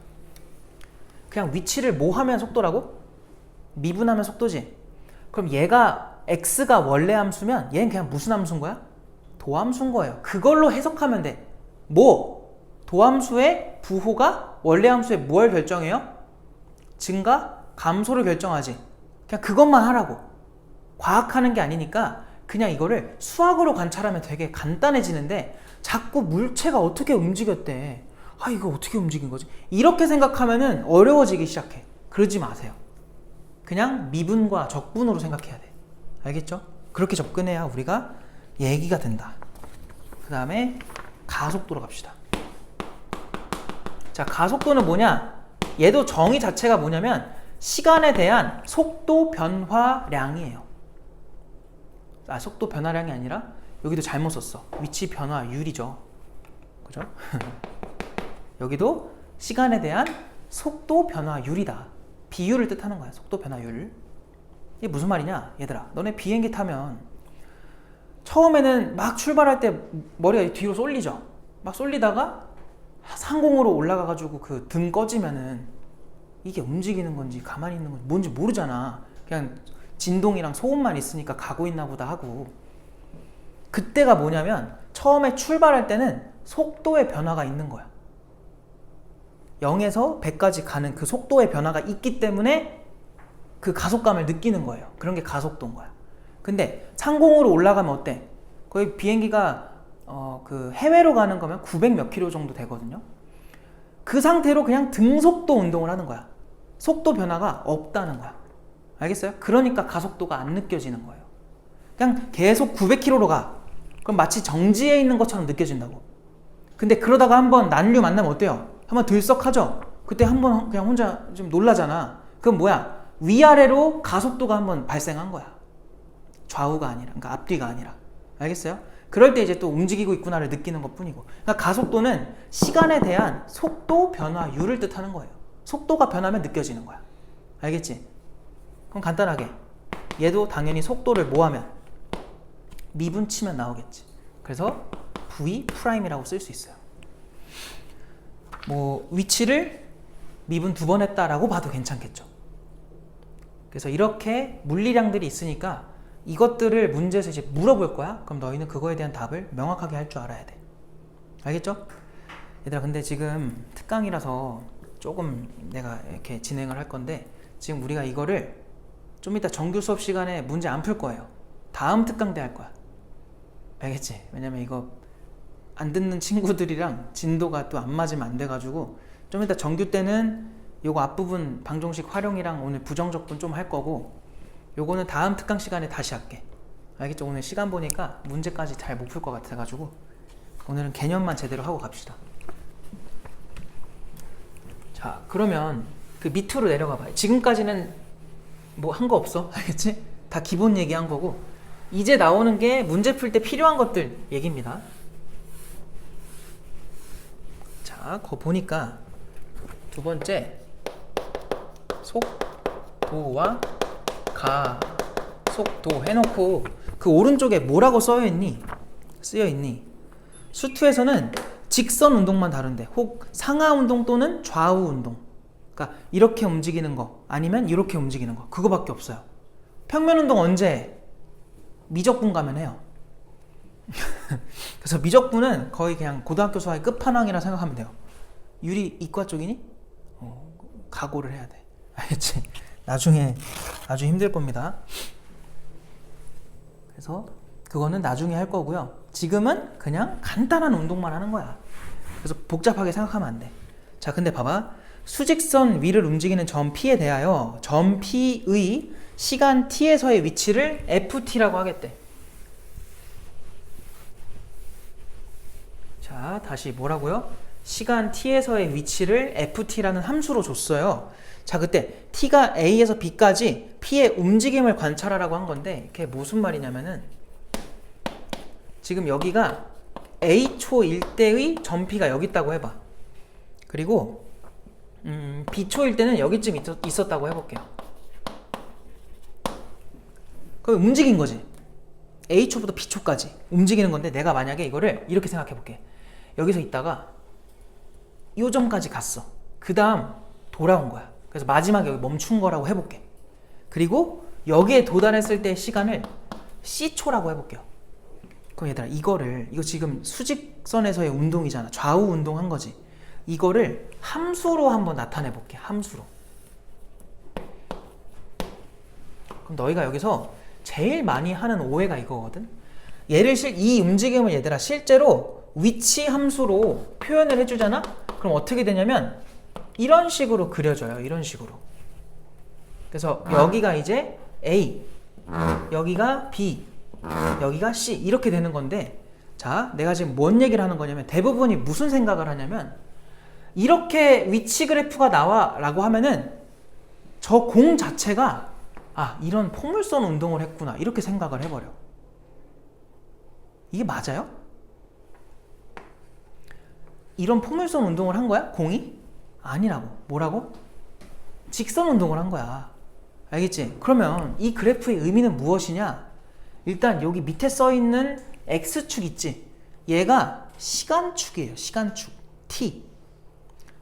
그냥 위치를 뭐 하면 속도라고? 미분하면 속도지. 그럼 얘가 x가 원래 함수면 얘는 그냥 무슨 함수인 거야? 도함수인 거예요. 그걸로 해석하면 돼. 뭐? 도함수의 부호가 원래 함수의 뭘 결정해요? 증가, 감소를 결정하지. 그냥 그것만 하라고. 과학하는 게 아니니까 그냥 이거를 수학으로 관찰하면 되게 간단해지는데 자꾸 물체가 어떻게 움직였대. 아, 이거 어떻게 움직인 거지? 이렇게 생각하면은 어려워지기 시작해. 그러지 마세요. 그냥 미분과 적분으로 생각해야 돼. 알겠죠? 그렇게 접근해야 우리가 얘기가 된다. 그 다음에 가속도로 갑시다. 자, 가속도는 뭐냐? 얘도 정의 자체가 뭐냐면 시간에 대한 속도 변화량이에요. 아, 속도 변화량이 아니라 여기도 잘못 썼어. 위치 변화율이죠. 그죠? 여기도 시간에 대한 속도 변화율이다. 비율을 뜻하는 거야. 속도 변화율. 이게 무슨 말이냐? 얘들아, 너네 비행기 타면 처음에는 막 출발할 때 머리가 뒤로 쏠리죠. 막 쏠리다가 상공으로 올라가가지고 그 등 꺼지면은 이게 움직이는 건지 가만히 있는 건지 뭔지 모르잖아. 그냥 진동이랑 소음만 있으니까 가고 있나 보다 하고. 그때가 뭐냐면 처음에 출발할 때는 속도의 변화가 있는 거야. 0에서 100까지 가는 그 속도의 변화가 있기 때문에 그 가속감을 느끼는 거예요. 그런 게 가속도인 거야. 근데 상공으로 올라가면 어때? 거의 비행기가 그 해외로 가는 거면 900 몇 킬로 정도 되거든요. 그 상태로 그냥 등속도 운동을 하는 거야. 속도 변화가 없다는 거야. 알겠어요? 그러니까 가속도가 안 느껴지는 거예요. 그냥 계속 900km로 가. 그럼 마치 정지해 있는 것처럼 느껴진다고. 근데 그러다가 한번 난류 만나면 어때요? 한번 들썩하죠? 그때 한번 그냥 혼자 좀 놀라잖아. 그럼 뭐야? 위아래로 가속도가 한번 발생한 거야. 좌우가 아니라, 그러니까 앞뒤가 아니라. 알겠어요? 그럴 때 이제 또 움직이고 있구나를 느끼는 것 뿐이고. 그러니까 가속도는 시간에 대한 속도 변화율을 뜻하는 거예요. 속도가 변하면 느껴지는 거야. 알겠지? 그럼 간단하게 얘도 당연히 속도를 뭐하면? 미분 치면 나오겠지. 그래서 V 프라임이라고 쓸 수 있어요. 뭐 위치를 미분 2번 했다라고 봐도 괜찮겠죠. 그래서 이렇게 물리량들이 있으니까 이것들을 문제에서 이제 물어볼 거야. 그럼 너희는 그거에 대한 답을 명확하게 할 줄 알아야 돼. 알겠죠? 얘들아, 근데 지금 특강이라서 조금 내가 이렇게 진행을 할 건데 지금 우리가 이거를 좀 이따 정규 수업 시간에 문제 안 풀 거예요. 다음 특강 때 할 거야. 알겠지? 왜냐면 이거 안 듣는 친구들이랑 진도가 또 안 맞으면 안 돼가지고 좀 이따 정규 때는 요거 앞부분 방정식 활용이랑 오늘 부정적분 좀 할 거고 요거는 다음 특강 시간에 다시 할게. 알겠죠? 오늘 시간 보니까 문제까지 잘 못 풀 것 같아가지고 오늘은 개념만 제대로 하고 갑시다. 자, 그러면 그 밑으로 내려가 봐요. 지금까지는 뭐 한 거 없어. 알겠지? 다 기본 얘기한 거고, 이제 나오는 게 문제 풀 때 필요한 것들 얘기입니다. 자, 거 보니까 두 번째 속도와 가속도 해놓고 그 오른쪽에 뭐라고 쓰여있니? 수투에서는 직선 운동만 다른데, 혹 상하 운동 또는 좌우 운동, 그러니까 이렇게 움직이는 거 아니면 이렇게 움직이는 거, 그거밖에 없어요. 평면 운동 언제 해? 미적분 가면 해요. 그래서 미적분은 거의 그냥 고등학교 수학의 끝판왕이라 생각하면 돼요. 유리 이과 쪽이니? 각오를 해야 돼. 알겠지? 나중에 아주 힘들 겁니다. 그래서 그거는 나중에 할 거고요. 지금은 그냥 간단한 운동만 하는 거야. 그래서 복잡하게 생각하면 안 돼. 자, 근데 봐봐. 수직선 위를 움직이는 점 P에 대하여 점 P의 시간 t에서의 위치를 ft라고 하겠대. 자, 다시 뭐라고요? 시간 t에서의 위치를 ft라는 함수로 줬어요. 자, 그때 t가 a에서 b까지 p의 움직임을 관찰하라고 한 건데, 그게 무슨 말이냐면은 지금 여기가 a초 일대의 점 P가 여기 있다고 해봐. 그리고 b초 일대는 여기쯤 있었다고 해볼게요. 그럼 움직인 거지. a초부터 b초까지 움직이는 건데, 내가 만약에 이거를 이렇게 생각해 볼게. 여기서 있다가 이 점까지 갔어. 그 다음 돌아온 거야. 그래서 마지막에 여기 멈춘 거라고 해볼게. 그리고 여기에 도달했을 때의 시간을 c초라고 해볼게요. 그럼 얘들아, 이거 지금 수직선에서의 운동이잖아. 좌우 운동한 거지. 이거를 함수로 한번 나타내 볼게. 함수로. 그럼 너희가 여기서 제일 많이 하는 오해가 이거거든. 이 움직임을 얘들아 실제로 위치 함수로 표현을 해주잖아. 그럼 어떻게 되냐면 이런 식으로 그려져요. 이런 식으로. 그래서 여기가 이제 A, 여기가 B, 여기가 C 이렇게 되는 건데, 자, 내가 지금 뭔 얘기를 하는 거냐면, 대부분이 무슨 생각을 하냐면, 이렇게 위치 그래프가 나와 라고 하면은 저 공 자체가 이런 포물선 운동을 했구나 이렇게 생각을 해버려. 이게 맞아요? 이런 포물선 운동을 한 거야? 공이? 아니라고. 뭐라고? 직선 운동을 한 거야. 알겠지? 그러면 이 그래프의 의미는 무엇이냐? 일단 여기 밑에 써있는 X축 있지? 얘가 시간축이에요. 시간축. T.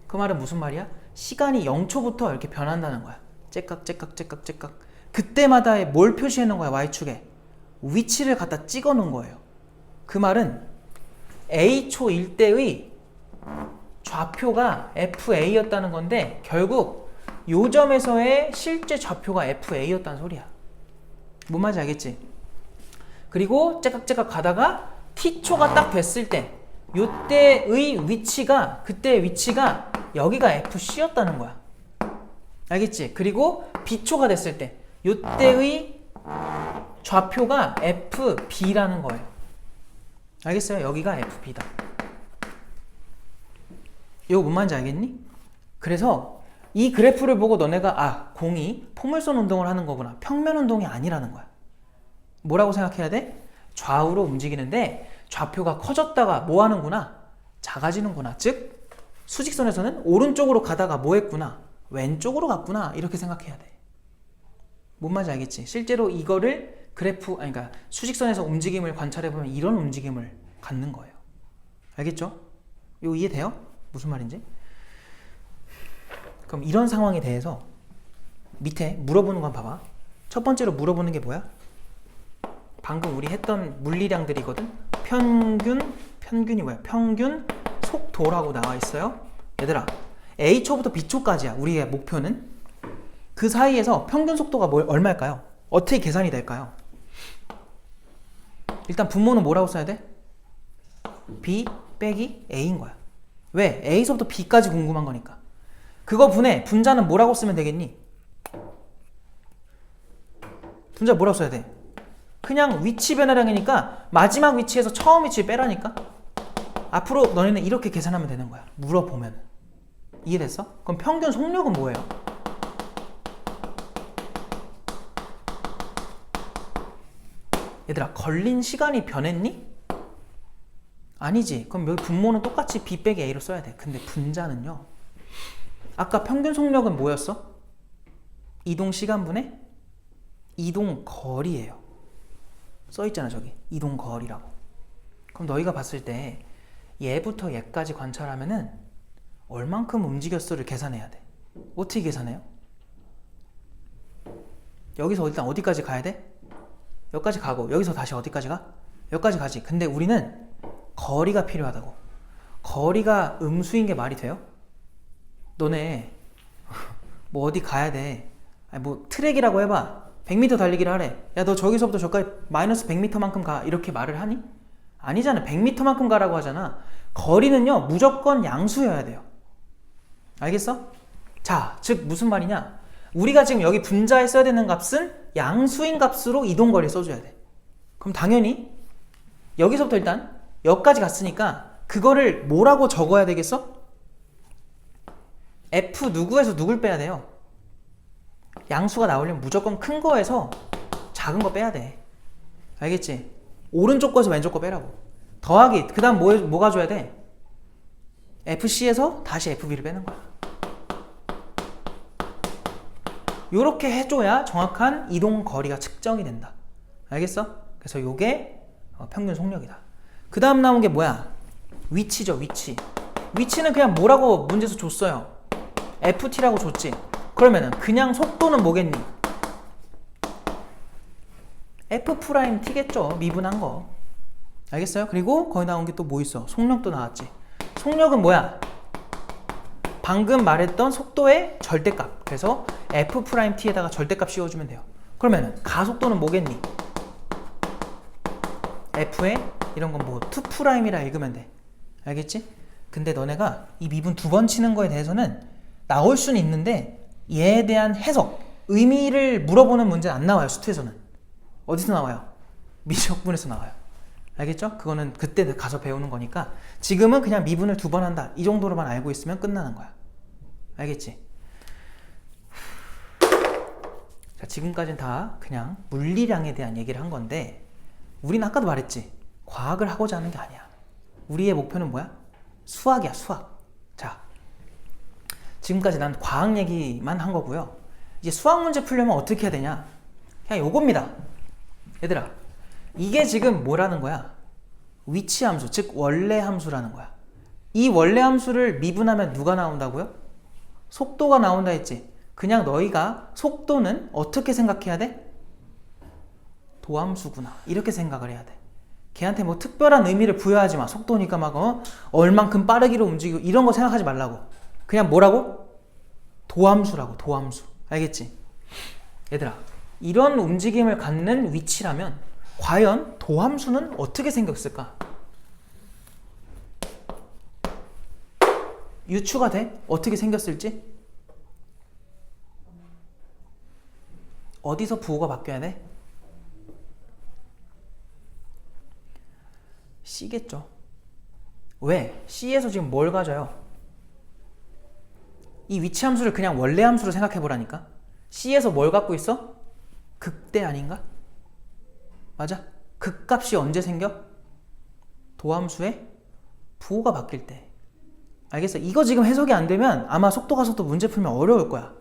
그 말은 무슨 말이야? 시간이 0초부터 이렇게 변한다는 거야. 째깍 째깍 째깍 째깍. 그때마다 뭘 표시해 놓은 거야? Y축에 위치를 갖다 찍어 놓은 거예요. 그 말은 A초 일대의 좌표가 FA였다는 건데, 결국 요 점에서의 실제 좌표가 FA였다는 소리야. 뭔 말인지 알겠지? 그리고 째깍째깍 가다가 T초가 딱 됐을 때 요때의 위치가, 그때의 위치가 여기가 FC였다는 거야. 알겠지? 그리고 B초가 됐을 때 요때의 좌표가 FB라는 거예요. 알겠어요? 여기가 FB다. 이거 뭔 말인지 알겠니? 그래서 이 그래프를 보고 너네가 공이 포물선 운동을 하는 거구나, 평면 운동이 아니라는 거야. 뭐라고 생각해야 돼? 좌우로 움직이는데 좌표가 커졌다가 뭐 하는구나? 작아지는구나. 즉 수직선에서는 오른쪽으로 가다가 뭐 했구나? 왼쪽으로 갔구나. 이렇게 생각해야 돼. 뭔 말인지 알겠지? 실제로 이거를 그러니까 수직선에서 움직임을 관찰해보면 이런 움직임을 갖는 거예요. 알겠죠? 이거 이해돼요? 무슨 말인지? 그럼 이런 상황에 대해서 밑에 물어보는 건 봐봐. 첫 번째로 물어보는 게 뭐야? 방금 우리 했던 물리량들이거든? 평균이 뭐야? 평균 속도라고 나와 있어요. 얘들아, A초부터 B초까지야. 우리의 목표는. 그 사이에서 평균 속도가 얼마일까요? 어떻게 계산이 될까요? 일단 분모는 뭐라고 써야 돼? B 빼기 A인 거야. 왜? A서부터 B까지 궁금한 거니까. 그거 분자는 뭐라고 쓰면 되겠니? 분자 뭐라고 써야 돼? 그냥 위치 변화량이니까 마지막 위치에서 처음 위치를 빼라니까. 앞으로 너네는 이렇게 계산하면 되는 거야. 물어보면. 이해됐어? 그럼 평균 속력은 뭐예요? 얘들아, 걸린 시간이 변했니? 아니지. 그럼 여기 분모는 똑같이 B 빼기 A로 써야 돼. 근데 분자는요, 아까 평균 속력은 뭐였어? 이동 시간분의 이동 거리예요. 써있잖아, 저기. 이동 거리라고. 그럼 너희가 봤을 때 얘부터 얘까지 관찰하면은 얼만큼 움직였어를 계산해야 돼. 어떻게 계산해요? 여기서 일단 어디까지 가야 돼? 여기까지 가고, 여기서 다시 어디까지 가? 여기까지 가지. 근데 우리는 거리가 필요하다고. 거리가 음수인 게 말이 돼요? 너네 뭐 어디 가야 돼. 아니 뭐 트랙이라고 해봐. 100m 달리기를 하래. 야, 너 저기서부터 저까지 마이너스 100m만큼 가. 이렇게 말을 하니? 아니잖아. 100m만큼 가라고 하잖아. 거리는요, 무조건 양수여야 돼요. 알겠어? 자, 즉 무슨 말이냐? 우리가 지금 여기 분자에 써야 되는 값은 양수인 값으로 이동거리 써줘야 돼. 그럼 당연히 여기서부터 일단 여기까지 갔으니까 그거를 뭐라고 적어야 되겠어? F 누구에서 누굴 빼야 돼요? 양수가 나오려면 무조건 큰 거에서 작은 거 빼야 돼. 알겠지? 오른쪽 거에서 왼쪽 거 빼라고. 더하기, 그 다음 뭐가 줘야 돼? FC에서 다시 FB를 빼는 거야. 요렇게 해줘야 정확한 이동 거리가 측정이 된다. 알겠어? 그래서 요게 평균 속력이다. 그 다음 나온 게 뭐야? 위치죠, 위치. 위치는 그냥 뭐라고 문제에서 줬어요? FT라고 줬지. 그러면은 그냥 속도는 뭐겠니? F'T겠죠. 미분한 거. 알겠어요? 그리고 거기 나온 게 또 뭐 있어? 속력도 나왔지. 속력은 뭐야? 방금 말했던 속도의 절대값. 그래서 F'T에다가 절대값 씌워주면 돼요. 그러면은 가속도는 뭐겠니? F에 이런 건 뭐 2'이라 읽으면 돼. 알겠지? 근데 너네가 이 미분 2번 치는 거에 대해서는 나올 수는 있는데 얘에 대한 해석, 의미를 물어보는 문제는 안 나와요. 수투에서는. 어디서 나와요? 미적분에서 나와요. 알겠죠? 그거는 그때 가서 배우는 거니까 지금은 그냥 미분을 2번 한다. 이 정도로만 알고 있으면 끝나는 거야. 알겠지? 자, 지금까지는 다 그냥 물리량에 대한 얘기를 한 건데 우리는 아까도 말했지. 과학을 하고자 하는 게 아니야. 우리의 목표는 뭐야? 수학이야, 수학. 자, 지금까지 난 과학 얘기만 한 거고요. 이제 수학 문제 풀려면 어떻게 해야 되냐? 그냥 요겁니다. 얘들아, 이게 지금 뭐라는 거야? 위치 함수, 즉 원래 함수라는 거야. 이 원래 함수를 미분하면 누가 나온다고요? 속도가 나온다 했지. 그냥 너희가 속도는 어떻게 생각해야 돼? 도함수구나. 이렇게 생각을 해야 돼. 걔한테 뭐 특별한 의미를 부여하지 마. 속도니까 막 얼만큼 빠르기로 움직이고 이런 거 생각하지 말라고. 그냥 뭐라고? 도함수라고. 도함수. 알겠지? 얘들아, 이런 움직임을 갖는 위치라면 과연 도함수는 어떻게 생겼을까? 유추가 돼? 어떻게 생겼을지? 어디서 부호가 바뀌어야 돼? C겠죠. 왜? C에서 지금 뭘 가져요? 이 위치 함수를 그냥 원래 함수로 생각해 보라니까. C에서 뭘 갖고 있어? 극대 아닌가? 맞아? 극값이 언제 생겨? 도함수의 부호가 바뀔 때. 알겠어? 이거 지금 해석이 안 되면 아마 속도 가속도 문제 풀면 어려울 거야.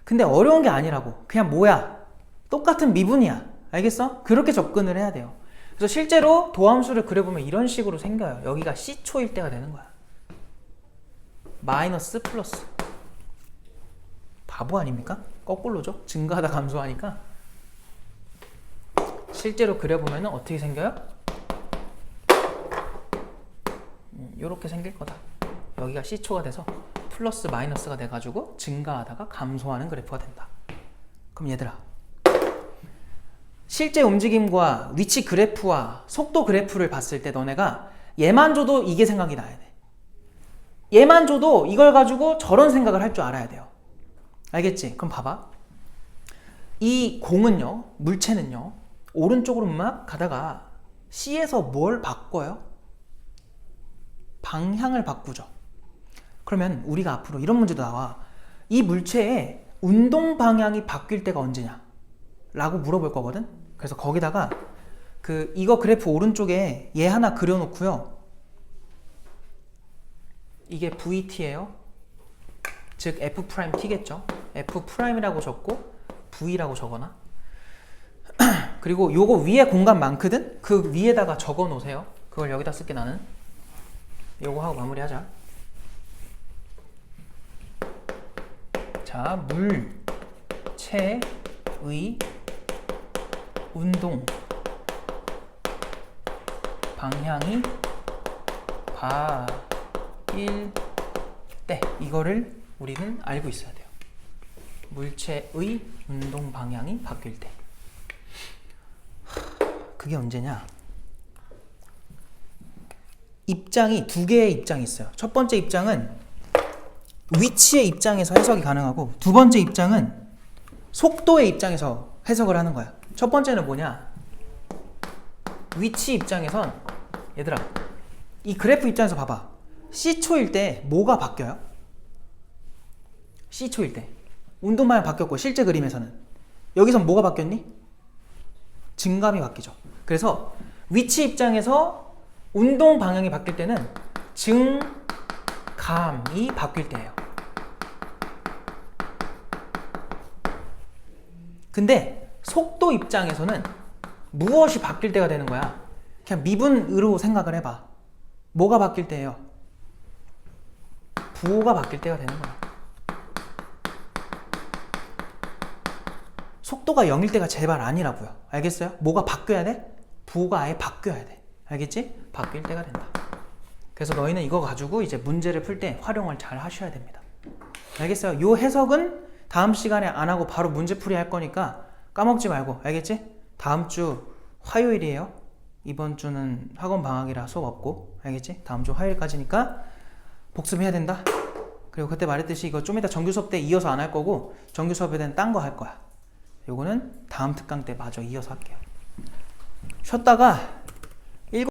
근데 어려운 게 아니라고. 그냥 뭐야? 똑같은 미분이야. 알겠어? 그렇게 접근을 해야 돼요. 그래서 실제로 도함수를 그려보면 이런 식으로 생겨요. 여기가 C초일 때가 되는 거야. 마이너스 플러스. 바보 아닙니까? 거꾸로죠? 증가하다 감소하니까. 실제로 그려보면 어떻게 생겨요? 이렇게 생길 거다. 여기가 C초가 돼서 플러스 마이너스가 돼가지고 증가하다가 감소하는 그래프가 된다. 그럼 얘들아, 실제 움직임과 위치 그래프와 속도 그래프를 봤을 때 너네가 얘만 줘도 이게 생각이 나야 돼. 얘만 줘도 이걸 가지고 저런 생각을 할 줄 알아야 돼요. 알겠지? 그럼 봐봐. 이 공은요, 물체는요, 오른쪽으로 막 가다가 C에서 뭘 바꿔요? 방향을 바꾸죠. 그러면 우리가 앞으로 이런 문제도 나와. 이 물체의 운동 방향이 바뀔 때가 언제냐? 라고 물어볼 거거든. 그래서 거기다가 이거 그래프 오른쪽에 얘 하나 그려놓고요. 이게 VT예요. 즉 F'T겠죠. F'이라고 적고 V라고 적어놔. 그리고 요거 위에 공간 많거든? 그 위에다가 적어 놓으세요. 그걸 여기다 쓸게 나는. 요거 하고 마무리하자. 자, 물체의 운동 방향이 바뀔 때, 이거를 우리는 알고 있어야 돼요. 물체의 운동 방향이 바뀔 때. 그게 언제냐? 입장이 두 개의 입장이 있어요. 첫 번째 입장은 위치의 입장에서 해석이 가능하고, 두 번째 입장은 속도의 입장에서 해석을 하는 거야. 첫 번째는 뭐냐? 위치 입장에선, 얘들아, 이 그래프 입장에서 봐봐. C초일 때 뭐가 바뀌어요? C초일 때 운동 방향 바뀌었고, 실제 그림에서는 여기선 뭐가 바뀌었니? 증감이 바뀌죠. 그래서 위치 입장에서 운동 방향이 바뀔 때는 증감이 바뀔 때예요. 근데 속도 입장에서는 무엇이 바뀔 때가 되는 거야? 그냥 미분으로 생각을 해봐. 뭐가 바뀔 때예요? 부호가 바뀔 때가 되는 거야. 속도가 0일 때가 제발 아니라고요. 알겠어요? 뭐가 바뀌어야 돼? 부호가 아예 바뀌어야 돼. 알겠지? 바뀔 때가 된다. 그래서 너희는 이거 가지고 이제 문제를 풀 때 활용을 잘 하셔야 됩니다. 알겠어요? 요 해석은 다음 시간에 안 하고 바로 문제풀이 할 거니까 까먹지 말고. 알겠지? 다음 주 화요일이에요. 이번 주는 학원 방학이라 수업 없고. 알겠지? 다음 주 화요일까지니까 복습해야 된다. 그리고 그때 말했듯이 이거 좀 이따 정규 수업 때 이어서 안 할 거고, 정규 수업에는 딴 거 할 거야. 요거는 다음 특강 때 마저 이어서 할게요. 쉬었다가